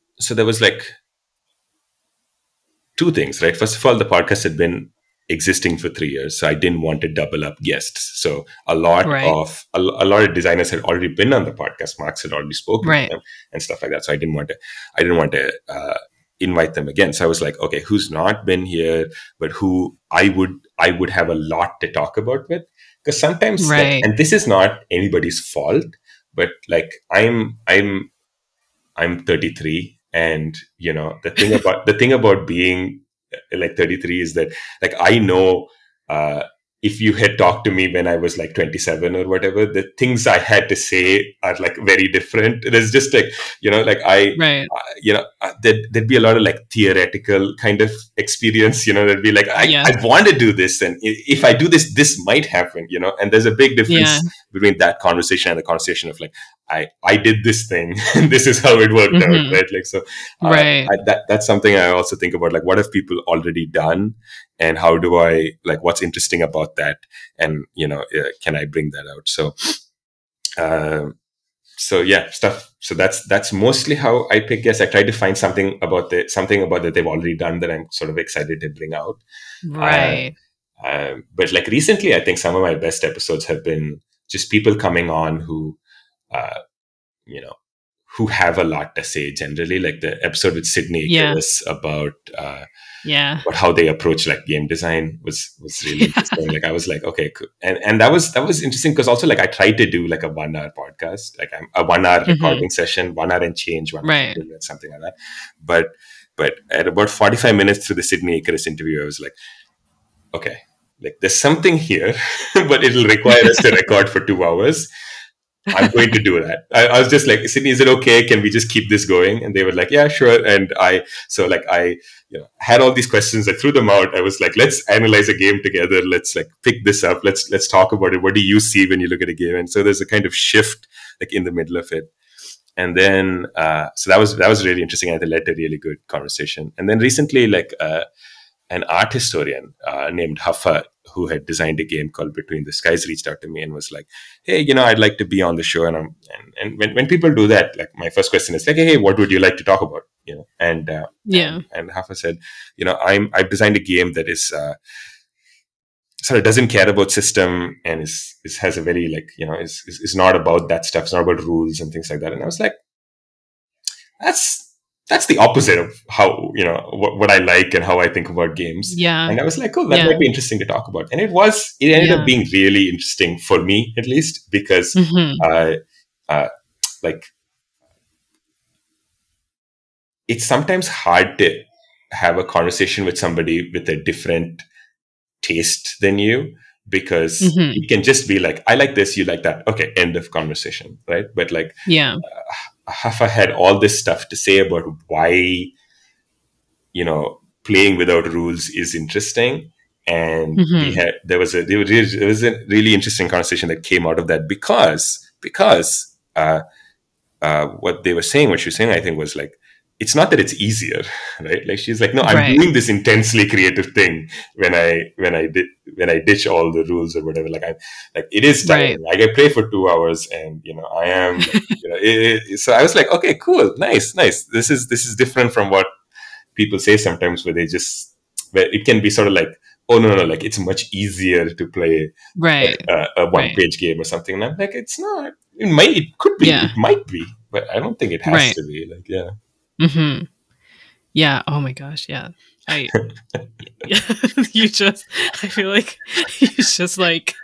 two things, right? First of all, the podcast had been existing for 3 years, so I didn't want to double up guests. So a lot of designers had already been on the podcast. Marx had already spoken to them and stuff like that. So I didn't want to invite them again. So I was like, okay, who's not been here, but who I would have a lot to talk about with? Because sometimes, and this is not anybody's fault, but I'm 33. And the thing about being 33 is that I know if you had talked to me when I was 27 or whatever, the things I had to say are very different. There's just there'd be a lot of theoretical kind of experience, there'd be I want to do this, and if I do this, this might happen, and there's a big difference between that conversation and the conversation of I did this thing and this is how it worked out, right? That's something I also think about, what have people already done, and how do I what's interesting about that, and can I bring that out? So that's mostly how I pick guests. I try to find something about that they've already done that I'm sort of excited to bring out. But recently, I think some of my best episodes have been just people coming on who have a lot to say generally. The episode with Sydney was about how they approach game design was really interesting. I was okay, cool. And that was interesting because also I tried to do a 1 hour podcast, a 1 hour recording session, 1 hour and change, 1 hour something like that. But at about 45 minutes through the Sydney Icarus interview, I was okay, there's something here, but it'll require us to record for 2 hours. I'm going to do that. I was just Sydney, is it okay? Can we just keep this going? And they were yeah, sure. And I had all these questions. I threw them out. I was let's analyze a game together. Let's pick this up. Let's talk about it. What do you see when you look at a game? And so there's a kind of shift in the middle of it. And then, so that was really interesting. And it led to a really good conversation. And then recently, an art historian named Haffa, who had designed a game called Between the Skies, reached out to me and was hey, I'd like to be on the show. And when people do that, my first question is hey, what would you like to talk about? And Haffa said, I've designed a game that is sort of doesn't care about system and has a very is not about that stuff. It's not about rules and things like that. And I was that's that's the opposite of how, what I like and how I think about games. Yeah. And I was like, oh, that Yeah. might be interesting to talk about. And it ended up being really interesting for me, at least, because like, it's sometimes hard to have a conversation with somebody with a different taste than you, because it can just be like, I like this, you like that. Okay, end of conversation, right? But like, Hafa had all this stuff to say about why, playing without rules is interesting. And there was a really interesting conversation that came out of that, because what they were saying, what she was saying, I think, was like, it's not that it's easier, right? Like, she's like, no, I'm doing this intensely creative thing when I ditch all the rules or whatever. Like, it is tiring. Like, I play for 2 hours, and I am, so I was like, okay, cool, nice. This is different from what people say sometimes, where it can be sort of like, oh no, like, it's much easier to play a one-page game or something. And I'm like, it's not. It could be. It might be, but I don't think it has to be. Like, yeah. Yeah. Oh my gosh. Yeah. I feel like you just like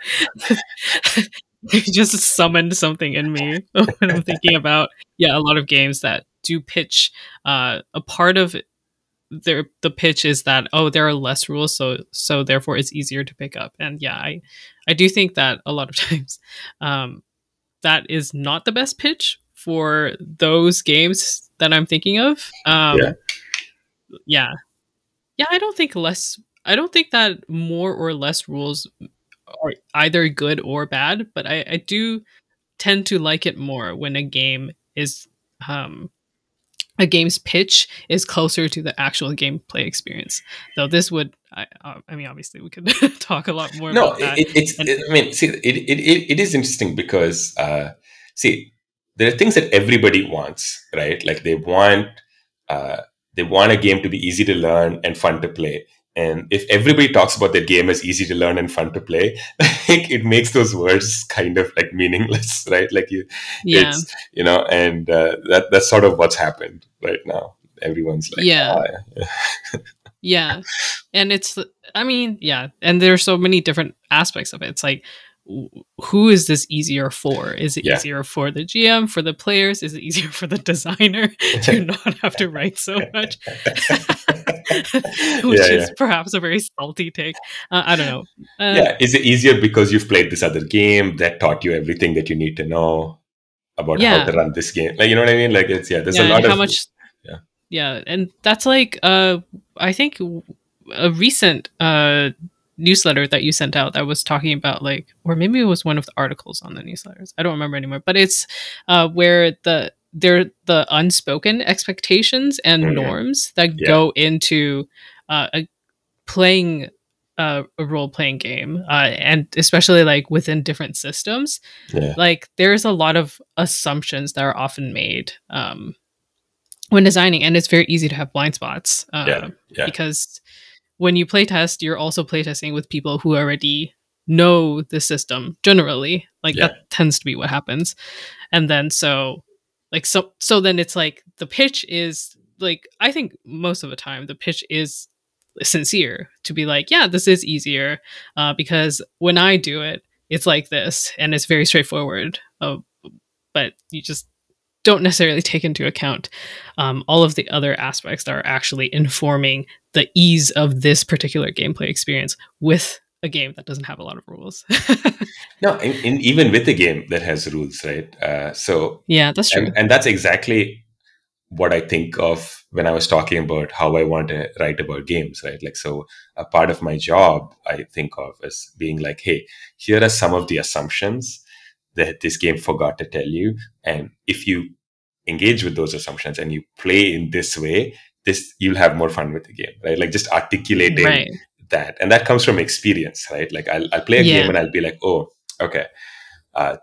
you just summoned something in me when I'm thinking about a lot of games that do pitch. A part of the pitch is that, oh, there are less rules, so therefore it's easier to pick up. And I do think that a lot of times that is not the best pitch for those games that I'm thinking of. I don't think that more or less rules are either good or bad, but I do tend to like it more when a game's pitch is closer to the actual gameplay experience. Though this would, I mean, obviously we could talk a lot more about that. It is interesting because, there are things that everybody wants, right? Like, they want a game to be easy to learn and fun to play. And if everybody talks about their game as easy to learn and fun to play, it makes those words kind of like meaningless, right? Like, it's, and that's sort of what's happened right now. Everyone's like, and it's, I mean, and there's so many different aspects of it. It's like, who is this easier for? Is it easier for the GM, for the players? Is it easier for the designer to not have to write so much? Which is perhaps a very salty take. I don't know. Is it easier because you've played this other game that taught you everything that you need to know about how to run this game? Like, you know what I mean? Like, it's there's a lot of and that's like I think a recent newsletter that you sent out that was talking about, like, or maybe it was one of the articles on the newsletters, I don't remember anymore, but it's where the unspoken expectations and norms that go into playing a role-playing game, and especially like within different systems. Like, there's a lot of assumptions that are often made when designing, and it's very easy to have blind spots because when you playtest, you're also playtesting with people who already know the system generally. Like, that tends to be what happens. And then so then it's like the pitch is like, I think most of the time the pitch is sincere to be like, yeah, this is easier because when I do it, it's like this, and it's very straightforward. But you just don't necessarily take into account all of the other aspects that are actually informing the ease of this particular gameplay experience with a game that doesn't have a lot of rules. No, even with a game that has rules, right? So that's true. And that's exactly what I think of when I was talking about how I want to write about games, right? Like, so a part of my job I think of as being like, hey, here are some of the assumptions that this game forgot to tell you. And if you engage with those assumptions and you play in this way, you'll have more fun with the game, right? Like, just articulating that. And that comes from experience, right? Like, I'll play a game and I'll be like, oh, okay,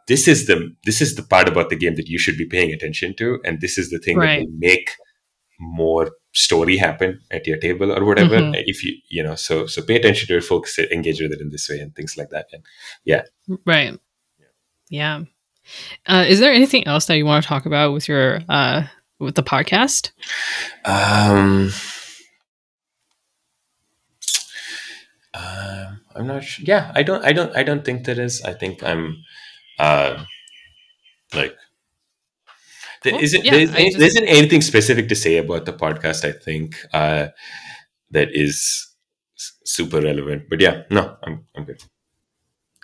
this is the part about the game that you should be paying attention to. And this is the thing that will make more story happen at your table or whatever. If so pay attention to it, focus it, engage with it in this way and things like that. And is there anything else that you want to talk about with your with the podcast? Um, I'm not sure. Yeah, I don't think there is. I think I'm like Cool. Yeah, there isn't anything specific to say about the podcast. I think that is super relevant. But yeah, no, I'm good.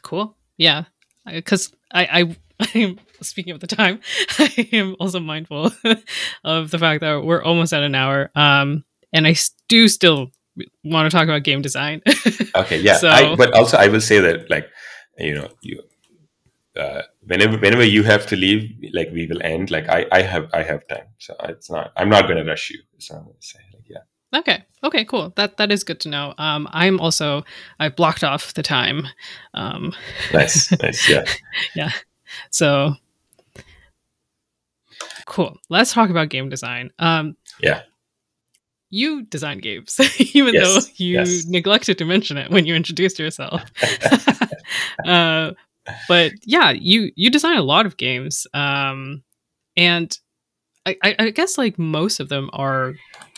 cool. Yeah, because I'm speaking of the time. I am also mindful of the fact that we're almost at an hour. And I do still want to talk about game design. Okay, yeah. So But also I will say that, like, you whenever you have to leave, like, we will end. Like, I have time, so I'm not going to rush you. So I'm going to say, like, yeah. okay, cool. That is good to know. I blocked off the time. Nice, yeah. Yeah. So cool. Let's talk about game design. Yeah. You design games, even though you neglected to mention it when you introduced yourself. But yeah, you design a lot of games, and I guess like most of them are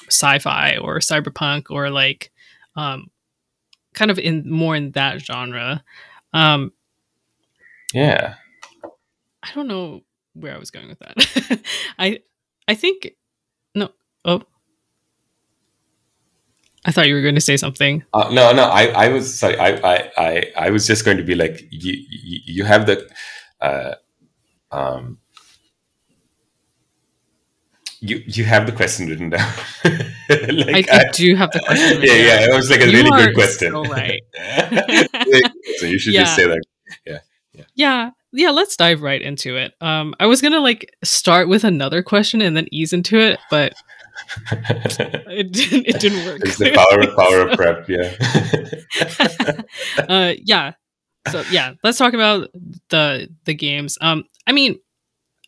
sci-fi or cyberpunk or like kind of in that genre. Yeah. I don't know where I was going with that. I think no. Oh, I thought you were going to say something. No. I was sorry. I was just going to be like, you have the you have the question written down. Like, I do have the question written down. Yeah. It was like a really good question. So right. So you should just say that. Yeah. Let's dive right into it. I was gonna like start with another question and then ease into it, but it didn't work. It's the power of prep. Yeah. Yeah. So yeah, let's talk about the games. I mean,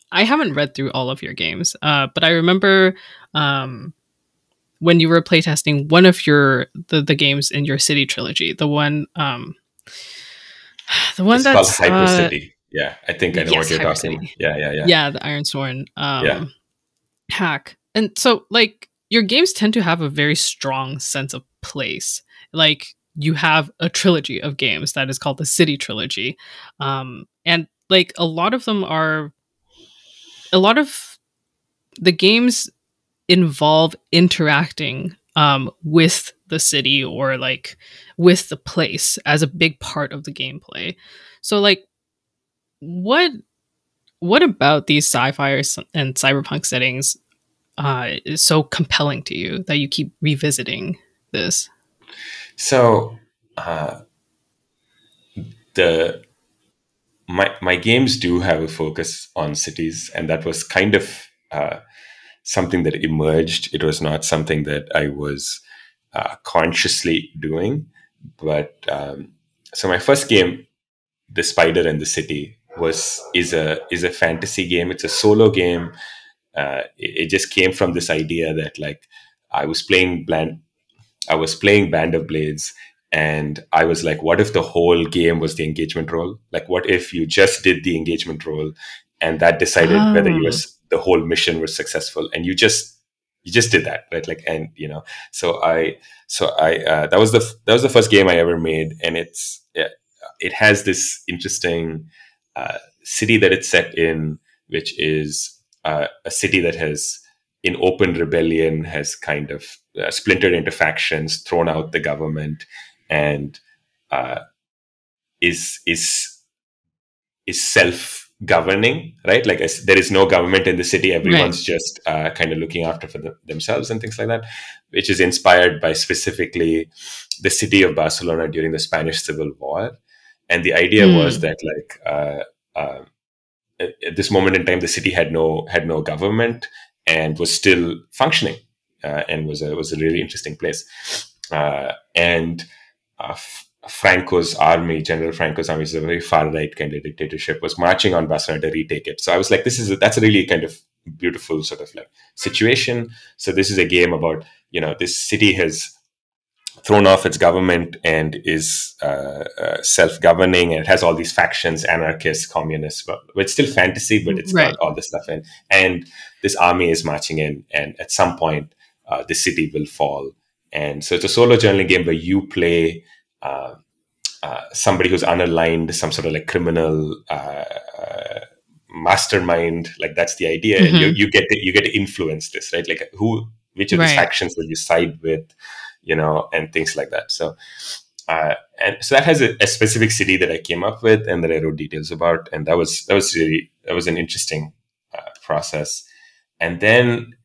I haven't read through all of your games, but I remember when you were playtesting one of the games in your City trilogy, the one it's that's called Hyper City. Yeah, I think I know what you're Hyper talking City. about. Yeah. Yeah, the Ironsworn hack. And so like your games tend to have a very strong sense of place. Like you have a trilogy of games that is called the City trilogy. And like a lot of the games involve interacting with the city or like with the place as a big part of the gameplay. So like what about these sci-fi and cyberpunk settings is so compelling to you that you keep revisiting this? So my games do have a focus on cities, and that was kind of something that emerged. It was not something that I was consciously doing, but so my first game, The Spider and the City, is a fantasy game. It's a solo game. It just came from this idea that, like, I was playing Band of Blades, and I was like, what if the whole game was the engagement role? Like, what if you just did the engagement role, and that decided whether the whole mission was successful, and you just did that, right? Like, and so I that was the first game I ever made, and it has this interesting city that it's set in, which is a city that has, in open rebellion, has kind of splintered into factions, thrown out the government, and is self-governing, right? Like, there is no government in the city. Everyone's just kind of looking after for themselves and things like that, which is inspired by specifically the city of Barcelona during the Spanish Civil War. And the idea was that, like, at this moment in time, the city had no government and was still functioning, and was a really interesting place. And General Franco's army, is a very far right kind of dictatorship, was marching on Barcelona to retake it. So I was like, that's a really kind of beautiful sort of like situation. So this is a game about, this city has thrown off its government and is self-governing, and it has all these factions, anarchists, communists, but it's still fantasy, but it's got all this stuff in. And this army is marching in, and at some point the city will fall. And so it's a solo journaling game where you play somebody who's unaligned, some sort of like criminal mastermind, like that's the idea. Mm-hmm. And you get to influence this, right? Like which of these factions will you side with, you know, and things like that. So and so that has a specific city that I came up with and that I wrote details about, and that was an interesting process. And then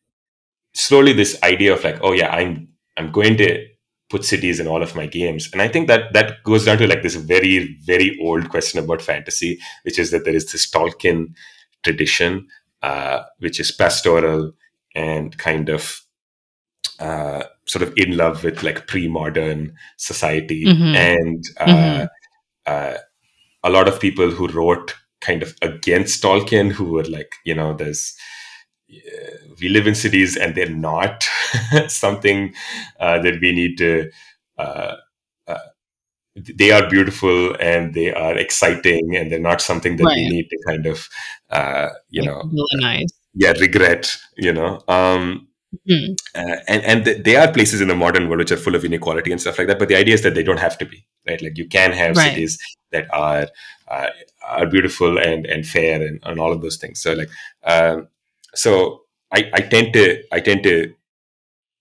slowly this idea of like, oh yeah, I'm going to put cities in all of my games. And I think that goes down to like this very, very old question about fantasy, which is that there is this Tolkien tradition, which is pastoral and kind of sort of in love with like pre-modern society. Mm-hmm. And a lot of people who wrote kind of against Tolkien, who were like, you know, we live in cities and they're not something that we need to they are beautiful and they are exciting and they're not something that we need to kind of regret, you know. And they are places in the modern world which are full of inequality and stuff like that, but the idea is that they don't have to be, right? Like you can have cities that are beautiful and fair and all of those things. So like so I tend to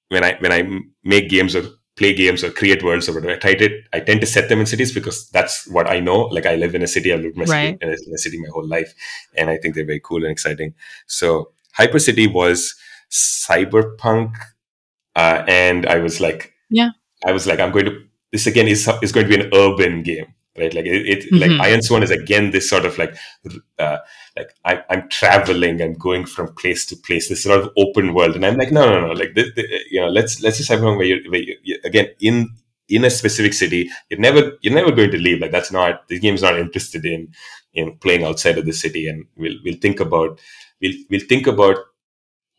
when I make games or play games or create worlds or whatever, I tend to set them in cities because that's what I know. Like I live in a city, I've lived in a city my whole life, and I think they're very cool and exciting. So Hypercity was cyberpunk, and I was like, this again is going to be an urban game, right? Like like Iron Swan is again this sort of like I'm traveling, I'm going from place to place, this sort of open world, and I'm like, no, like this, you know, let's just have one where you again in a specific city, you're never going to leave. Like that's not, the game's not interested in playing outside of the city, and we'll think about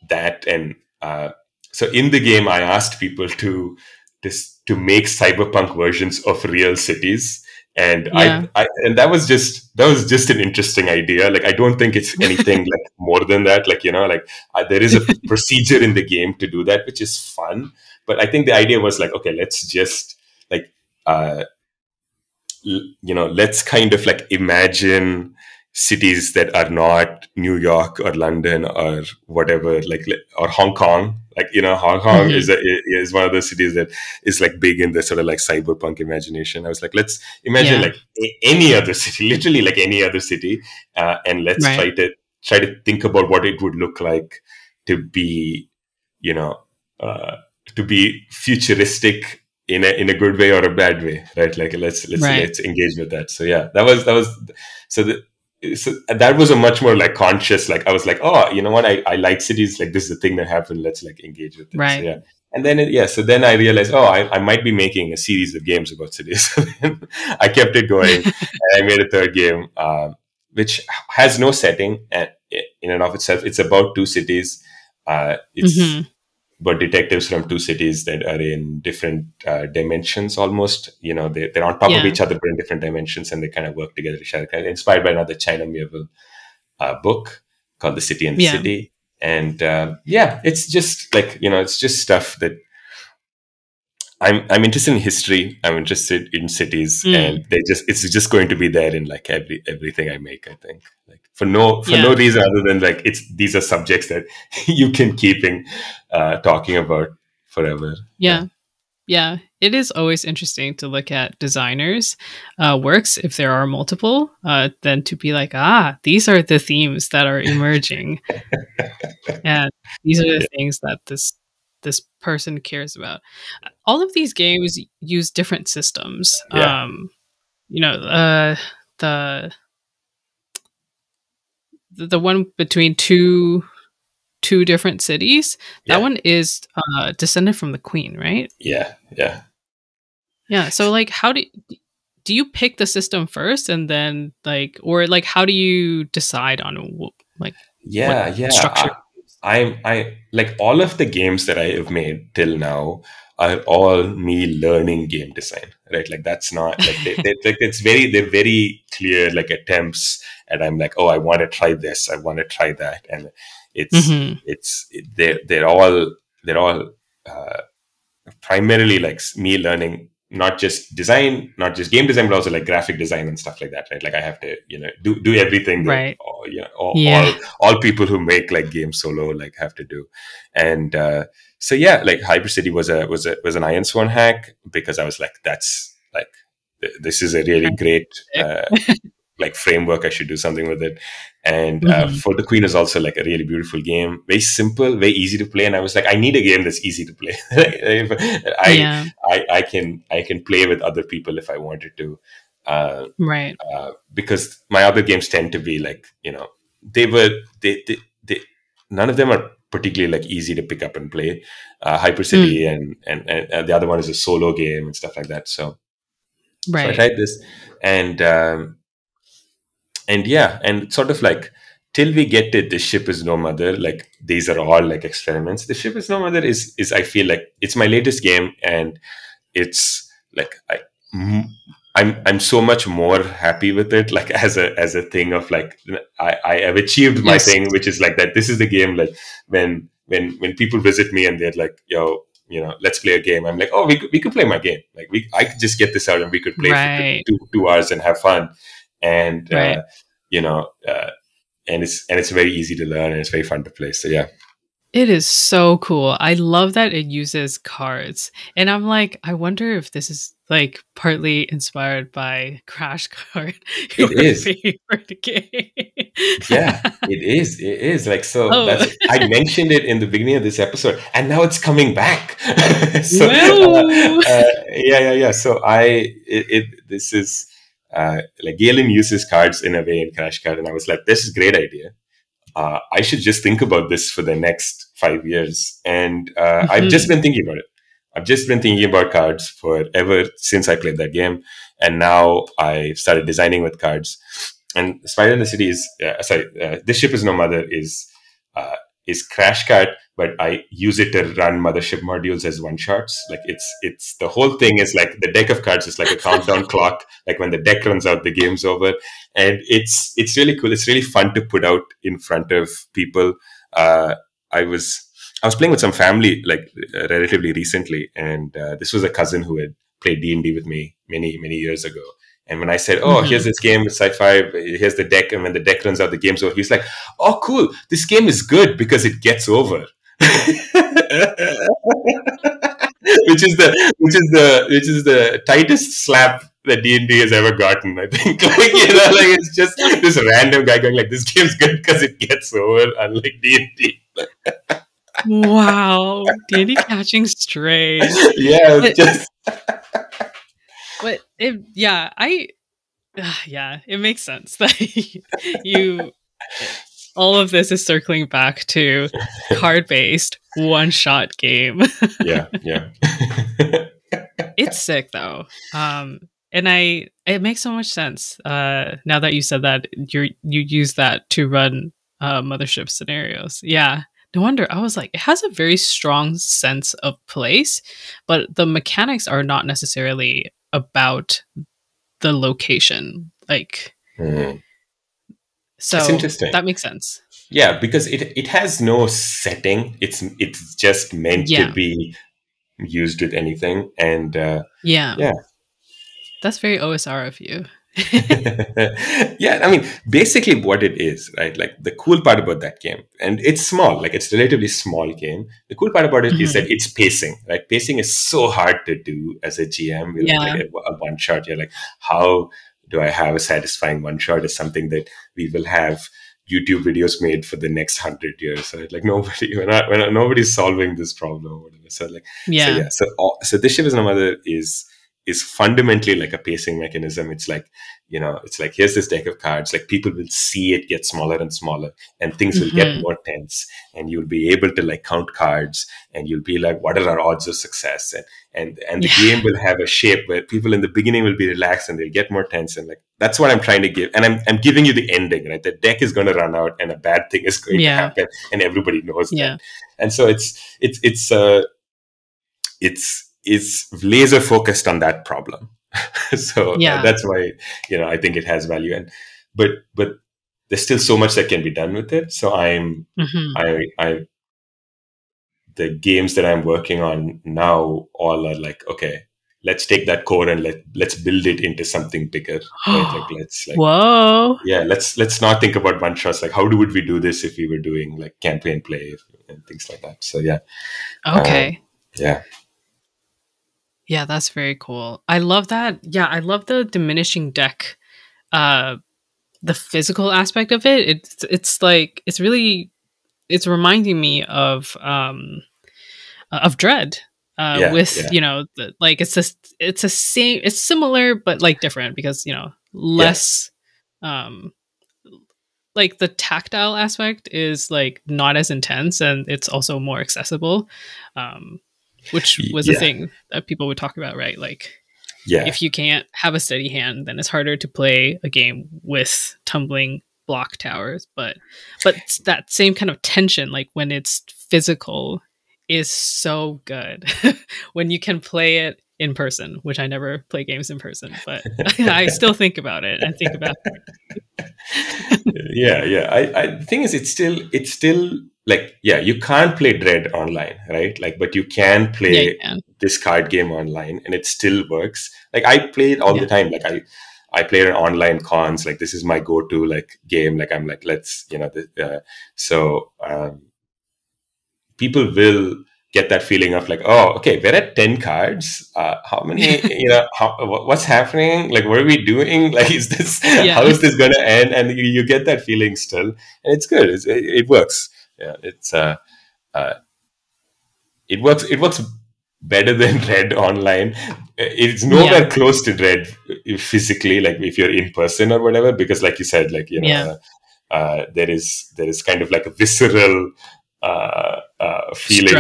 that. And so in the game, I asked people to make cyberpunk versions of real cities, and and that was just an interesting idea. Like I don't think it's anything like more than that. Like, you know, like there is a procedure in the game to do that, which is fun. But I think the idea was like, okay, let's just like you know, let's kind of like imagine cities that are not New York or London or whatever, like, or Hong Kong. Like, you know, Hong Kong is one of those cities that is like big in the sort of like cyberpunk imagination. I was like, let's imagine like any other city, literally like any other city, and let's try to think about what it would look like to be, you know, to be futuristic in a good way or a bad way, right? Like let's engage with that. So yeah, that was so that was a much more like conscious, like I was like, oh, you know what, I like cities, like this is the thing that happened, let's like engage with it. Right. So, yeah. And then so then I realized, oh, I might be making a series of games about cities. I kept it going and I made a third game, which has no setting in and of itself. It's about two cities. It's but detectives from two cities that are in different dimensions almost. You know, they're on top of each other, but in different dimensions, and they kind of work together to share. Kind of inspired by another China Miéville book called The City and the City. And it's just like, you know, it's just stuff that I'm interested in history. I'm interested in cities, and it's just going to be there in like everything I make, I think. Like for no reason other than like these are subjects that you can keep talking about forever. Yeah. It is always interesting to look at designers' works, if there are multiple, then to be like, these are the themes that are emerging, and these are the things that this person cares about. All of these games use different systems. You know, the one between two different cities, that one is descended from the Queen, right? Yeah. So like, how do you pick the system first, and then like, or like, how do you decide on like what structure? I like all of the games that I have made till now are all me learning game design, right? Like that's not like like they're very clear like attempts, and I'm like, oh, I want to try this, I want to try that, and Hmm. they're all uh, primarily like me learning not just design, not just game design, but also like graphic design and stuff like that, right? Like I have to, do everything that Right. all Yeah. all people who make like games solo like have to do. And so yeah, like Hypercity was an Iron Swan hack, because I was like, that's like this is a really great like framework. I should do something with it. And Hmm. For the Queen is also like a really beautiful game, very simple, very easy to play. And I was like, I need a game that's easy to play. I, Yeah. I can play with other people if I wanted to, uh, Right. because my other games tend to be like, they were they none of them are particularly like easy to pick up and play. Hypercity Mm. and the other one is a solo game and stuff like that. So I Right. tried this, and yeah, and sort of like till we get to the ship is no mother, like these are all like experiments. The ship is no mother is I feel like it's my latest game, and it's like mm, I'm so much more happy with it, like as a thing of like I have achieved my Yes. thing, which is like that this is the game. Like when people visit me and they're like, yo, let's play a game, I'm like, oh, we could play my game, like I could just get this out and we could play for Right. 2 hours and have fun. And Right. you know and it's very easy to learn, and it's very fun to play. So yeah. It is so cool. I love that it uses cards. And I'm like, I wonder if this is like partly inspired by Crash Card, your It is. favorite game. Yeah, it is like, so Oh, that's I mentioned it in the beginning of this episode, and now it's coming back. So well. yeah, so this is like Galen uses cards in a way in Crash Card, and I was like, this is a great idea. I should just think about this for the next 5 years. And I've just Mhm. been thinking about it. I've just been thinking about cards forever since I played that game. And now I started designing with cards. And Spider in the City is, This Ship is No Mother uh, is Crash Card, but I use it to run Mothership modules as one shots. Like it's the whole thing is like the deck of cards is like a countdown clock. Like when the deck runs out, the game's over, and it's really cool. It's really fun to put out in front of people. Uh, I was I was playing with some family like relatively recently, and this was a cousin who had played D&D with me many years ago. And when I said, "Oh, here's Mhm. this game, it's sci-fi. Here's the deck," and when the deck runs out, the game's over, he's like, "Oh, cool! This game is good because it gets over." Which is the tightest slap that D&D has ever gotten, I think. Like, like it's just this random guy going like, "This game's good because it gets over," unlike D&D. Wow. Danny catching strays. Yeah, it's But just yeah, yeah, it makes sense that you it- all of this is circling back to card-based one-shot game. yeah, yeah, It's sick though. And it makes so much sense. Now that you said that you use that to run mothership scenarios. Yeah. No wonder. I was like, it has a very strong sense of place, but the mechanics are not necessarily about the location. Like, Mhm. It's so interesting. that makes sense. Yeah, because it has no setting. It's just meant to Yeah. be used with anything, and Yeah. yeah. That's very OSR of you. Yeah, I mean, basically what it is, right? Like the cool part about that game, and it's small, like it's a relatively small game. The cool part about it is that Mhm. it's pacing, right? Pacing is so hard to do as a GM. You're like Yeah. a one shot. You're like, how do I have a satisfying one shot? Is something that we will have YouTube videos made for the next 100 years. Right? Like nobody, nobody's solving this problem or whatever. So like, so Yeah. yeah, so this ship is no mother is is fundamentally like a pacing mechanism. It's like, it's like, here's this deck of cards, like people will see it get smaller and smaller, and things will get more tense, and you'll be able to like count cards, and you'll be like, what are our odds of success? And the game will have a shape where people in the beginning will be relaxed and they'll get more tense, and like that's what I'm trying to give. And I'm giving you the ending, right? The deck is going to run out and a bad thing is going to happen, and everybody knows that. And so it's laser focused on that problem. So that's why, I think it has value. And but there's still so much that can be done with it. So the games that I'm working on now all are like, okay, let's take that core and let's build it into something bigger. Right? Let's not think about one shots. Like, how would we do this if we were doing like campaign play and things like that? So yeah, that's very cool. I love that. Yeah, I love the diminishing deck, the physical aspect of it. It's reminding me of Dread. It's similar but like different, because less like the tactile aspect is like not as intense, and it's also more accessible, which was a thing that people would talk about, right? Like, if you can't have a steady hand, then it's harder to play a game with tumbling block towers. But that same kind of tension, like when it's physical, is so good when you can play it in person, which I never play games in person, but I still think about it. I think about it. The thing is, it's still like, you can't play Dread online, right? Like, but you can play this card game online, and it still works. Like, I play it all the time. Like, I play it on online cons. Like, this is my go-to like game. Like, I'm like, let's, people will get that feeling of like, oh, okay, we're at 10 cards. How many, what's happening? Like, what are we doing? Like, is this, how is this going to end? And you get that feeling still. And it's good. It works. Yeah, it works better than Red online. It's nowhere close to Red physically, like if you're in person or whatever, because like you said, like, there is kind of like a visceral feeling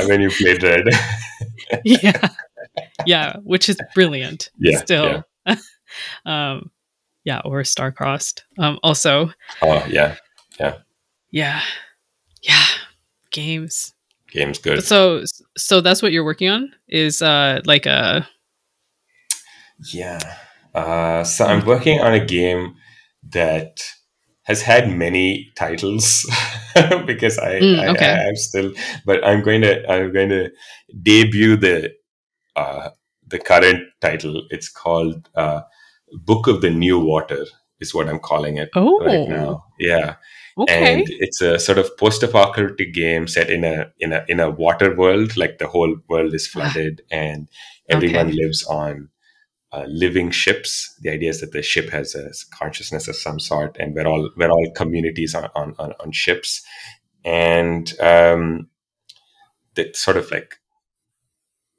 when you play Red. Which is brilliant. Still. Or Star-Crossed. Also. Games good. So that's what you're working on, is like a so I'm working on a game that has had many titles because I'm still, but I'm going to debut the current title. It's called Book of the New Water is what I'm calling it right now. Okay. And it's a sort of post-apocalyptic game set in a water world. Like, the whole world is flooded, and everyone lives on living ships. The idea is that the ship has a consciousness of some sort, and we're all communities on ships. And that sort of like,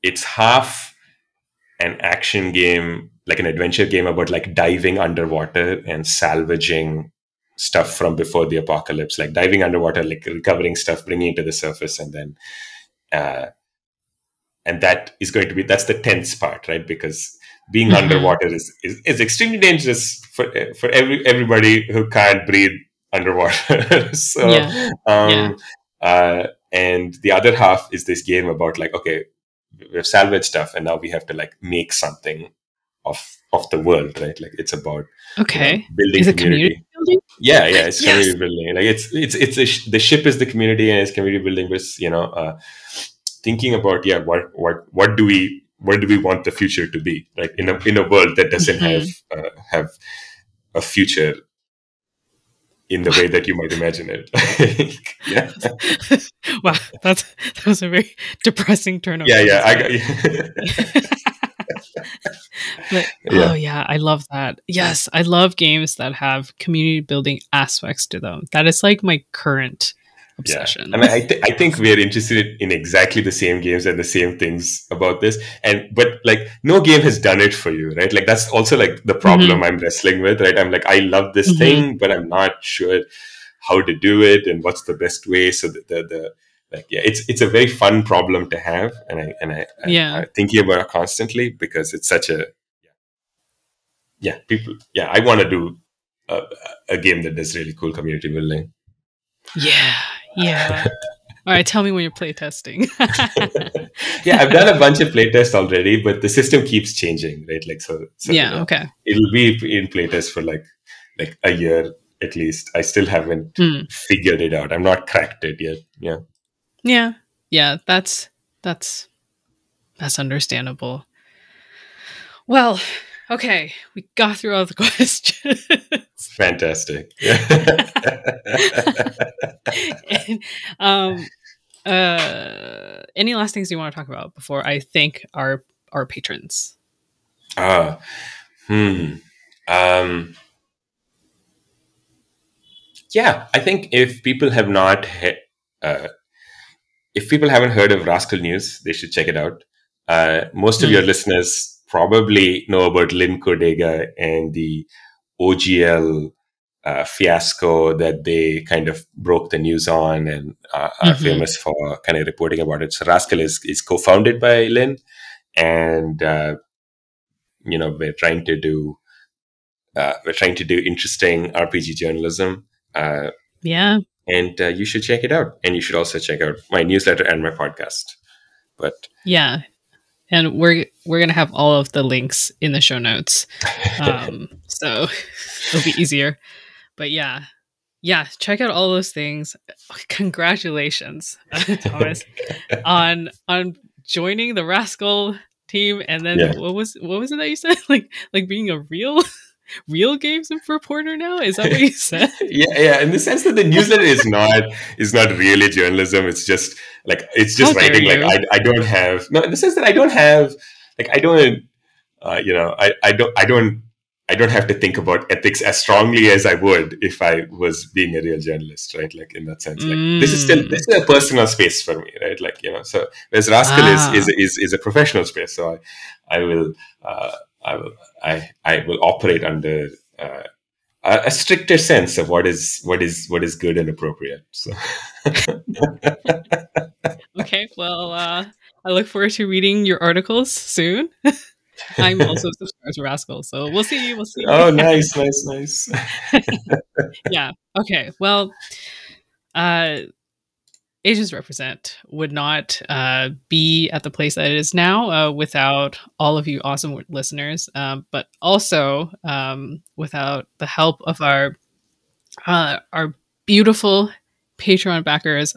it's half an action game, like an adventure game about like diving underwater and salvaging stuff from before the apocalypse, like diving underwater, like recovering stuff, bringing it to the surface, and then and that's the tense part, right? Because being underwater is extremely dangerous for everybody who can't breathe underwater. And the other half is this game about like, okay, we've salvaged stuff, and now we have to like make something of the world, right? Like, it's about building community building. It's community building. Like, the ship is the community, and it's community building with thinking about what do we want the future to be, like in a world that doesn't have a future in the way that you might imagine it. Wow, that was a very depressing turn of But I love that. Yes, I love games that have community building aspects to them. That is like my current Yeah, obsession. and I think we're interested in exactly the same games and the same things about this. And but like no game has done it for you, right? Like that's also like the Hmm. problem I'm wrestling with, right? I'm like I love this Hmm. thing, but I'm not sure how to do it and what's the best way. So the like yeah, it's a very fun problem to have, and Yeah. I'm thinking about it constantly because it's such a yeah people yeah I want to do a, a game that does really cool community building. Yeah. Yeah. All right. Tell me when you're playtesting. Yeah, I've done a bunch of playtests already, but the system keeps changing, right? Like so Yeah. Okay. it'll be in playtest for like a year at least. I still haven't Hmm. figured it out. I'm not cracked it yet. Yeah. Yeah. Yeah. That's understandable. Well, okay. We got through all the questions. Fantastic. Yeah. And, any last things you want to talk about before I thank our patrons? Ah, hmm. Um, yeah, I think uh, if people haven't heard of Rascal News, they should check it out. Most of your Hmm. listeners probably know about Lynn Codega and the OGL fiasco that they kind of broke the news on and are Hmm. famous for kind of reporting about it. So Rascal is co-founded by Lynn, and we're trying to do interesting RPG journalism. Uh, Yeah. and you should check it out. And you should also check out my newsletter and my podcast. But Yeah. And we're gonna have all of the links in the show notes, so it'll be easier. But yeah, check out all those things. Congratulations, Thomas, on joining the Rascal team. And then yeah, what was it that you said? Like being a real games reporter now? Is that what you said? yeah. In the sense that the newsletter is not really journalism. It's just it's How just dare writing. Like you? I don't have no in the sense that I don't have like I don't I don't have to think about ethics as strongly as I would if I was being a real journalist, right? Like in that sense, like Mm. this is a personal space for me, right? Like so whereas Rascal Ah. is a professional space, so I will uh, I will I will operate under a stricter sense of what is good and appropriate. So Okay. Well, I look forward to reading your articles soon. I'm also subscribed to Rascal, so we'll see. We'll see. oh, nice. Yeah. Okay. Well, uh, Asians Represent would not be at the place that it is now without all of you awesome listeners, but also without the help of our beautiful Patreon backers.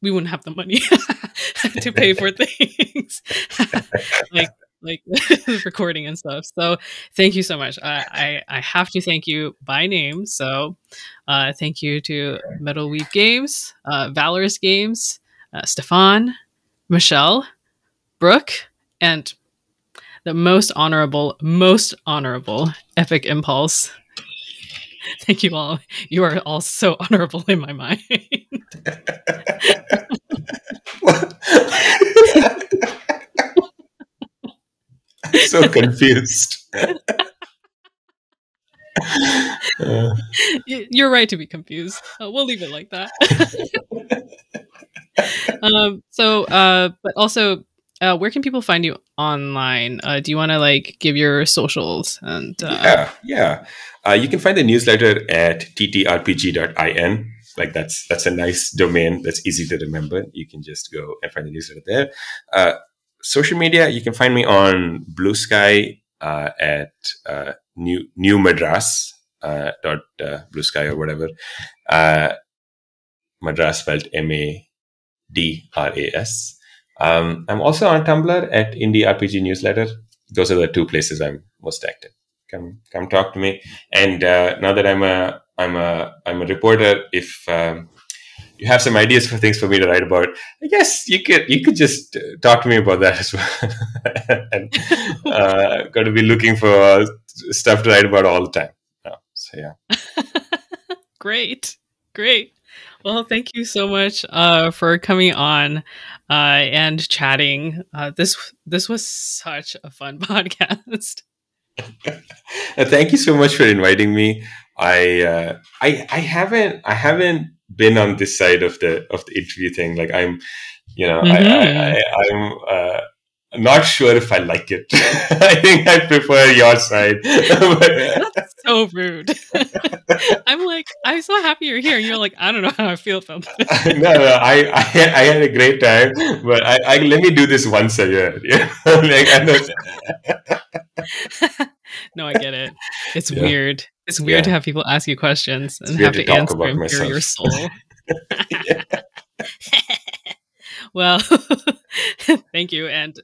We wouldn't have the money to pay for things like like recording and stuff. So thank you so much. I have to thank you by name. So thank you to Metalweave Games, Valorous Games, Stefan, Michelle, Brooke, and the most honorable Epic Impulse. Thank you all. You are all so honorable in my mind. So confused. You're right to be confused. We'll leave it like that. But also, where can people find you online? Do you want to like give your socials and? Yeah. You can find the newsletter at ttrpg.in. Like that's a nice domain that's easy to remember. You can just go and find the newsletter there. Social media, you can find me on Blue Sky at new Madras Blue Sky or whatever. Madras spelled MADRAS. I'm also on Tumblr at Indie RPG Newsletter. Those are the two places I'm most active. Come talk to me. And now that I'm a reporter, if you have some ideas for things for me to write about, I guess you could just talk to me about that as well. And got to be looking for stuff to write about all the time. So yeah. Great. Well, thank you so much for coming on and chatting. This was such a fun podcast. Thank you so much for inviting me. I haven't been on this side of the interview thing. Like I'm, you know, Hmm. I'm not sure if I like it. I think I prefer your side. That's so rude. I'm like, I'm so happy you're here. And you're like, I don't know how I feel about this. No, no, I had a great time, but I let me do this once a year. Like I know, No, I get it. It's yeah, weird. It's weird to yeah. have people ask you questions It's and weird have to to talk answer about and hear your myself. soul. Yeah, Well, thank you. And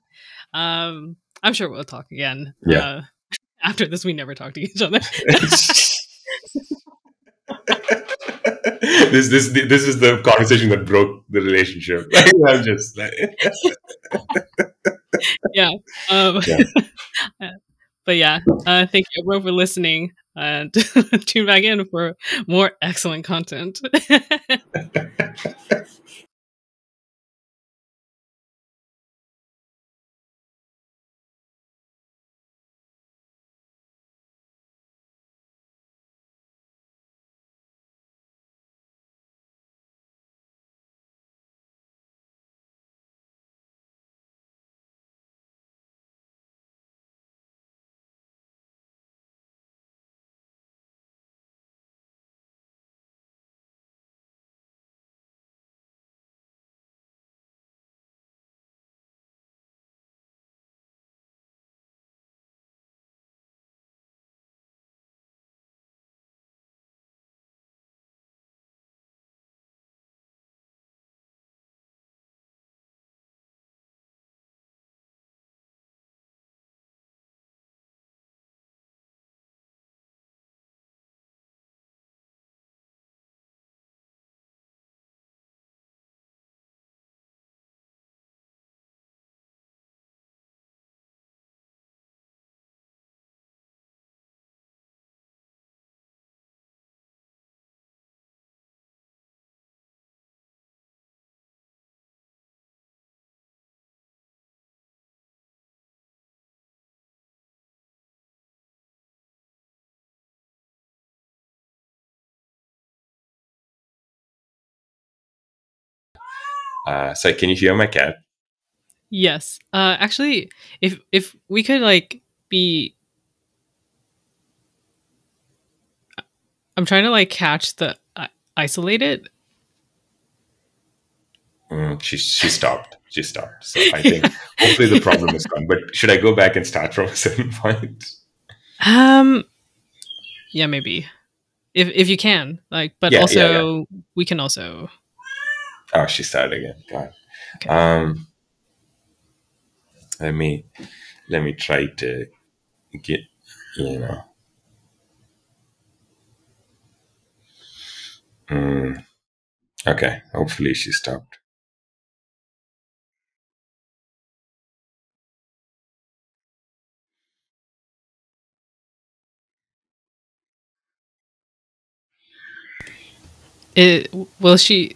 I'm sure we'll talk again. yeah. After this, we never talk to each other. This is the conversation that broke the relationship. I'm just like, Yeah. Um, yeah. but yeah, thank you everyone for listening and tune back in for more excellent content. So can you hear my cat? Yes. Actually, if we could like be, I'm trying to like catch the isolated. She stopped. She stopped. So I think hopefully the problem is gone. But should I go back and start from a certain point? um. Yeah, maybe if you can like, but Yeah, yeah, yeah. also we can also. Oh, she started again. God. Okay. Um, let me try to get you know. Mm, okay. Hopefully she stopped. It will she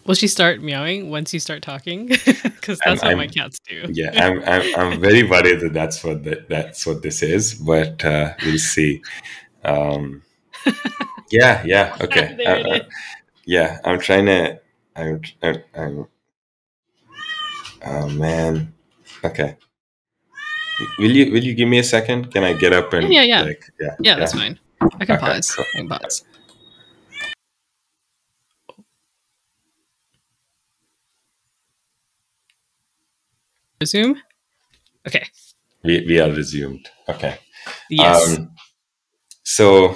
will she start meowing once you start talking? Because I'm that's what my I'm cats do. yeah, I'm very worried that that's what this is, but we'll see. Um, yeah, yeah, okay. There it is. Yeah, I'm trying to. I'm. Oh man. Okay. Will you give me a second? Can I get up Yeah, and yeah, yeah. like yeah Yeah, yeah? that's fine. I can Okay. pause. Cool. I can pause. Resume. Okay. We are resumed. Okay. Yes. Um. So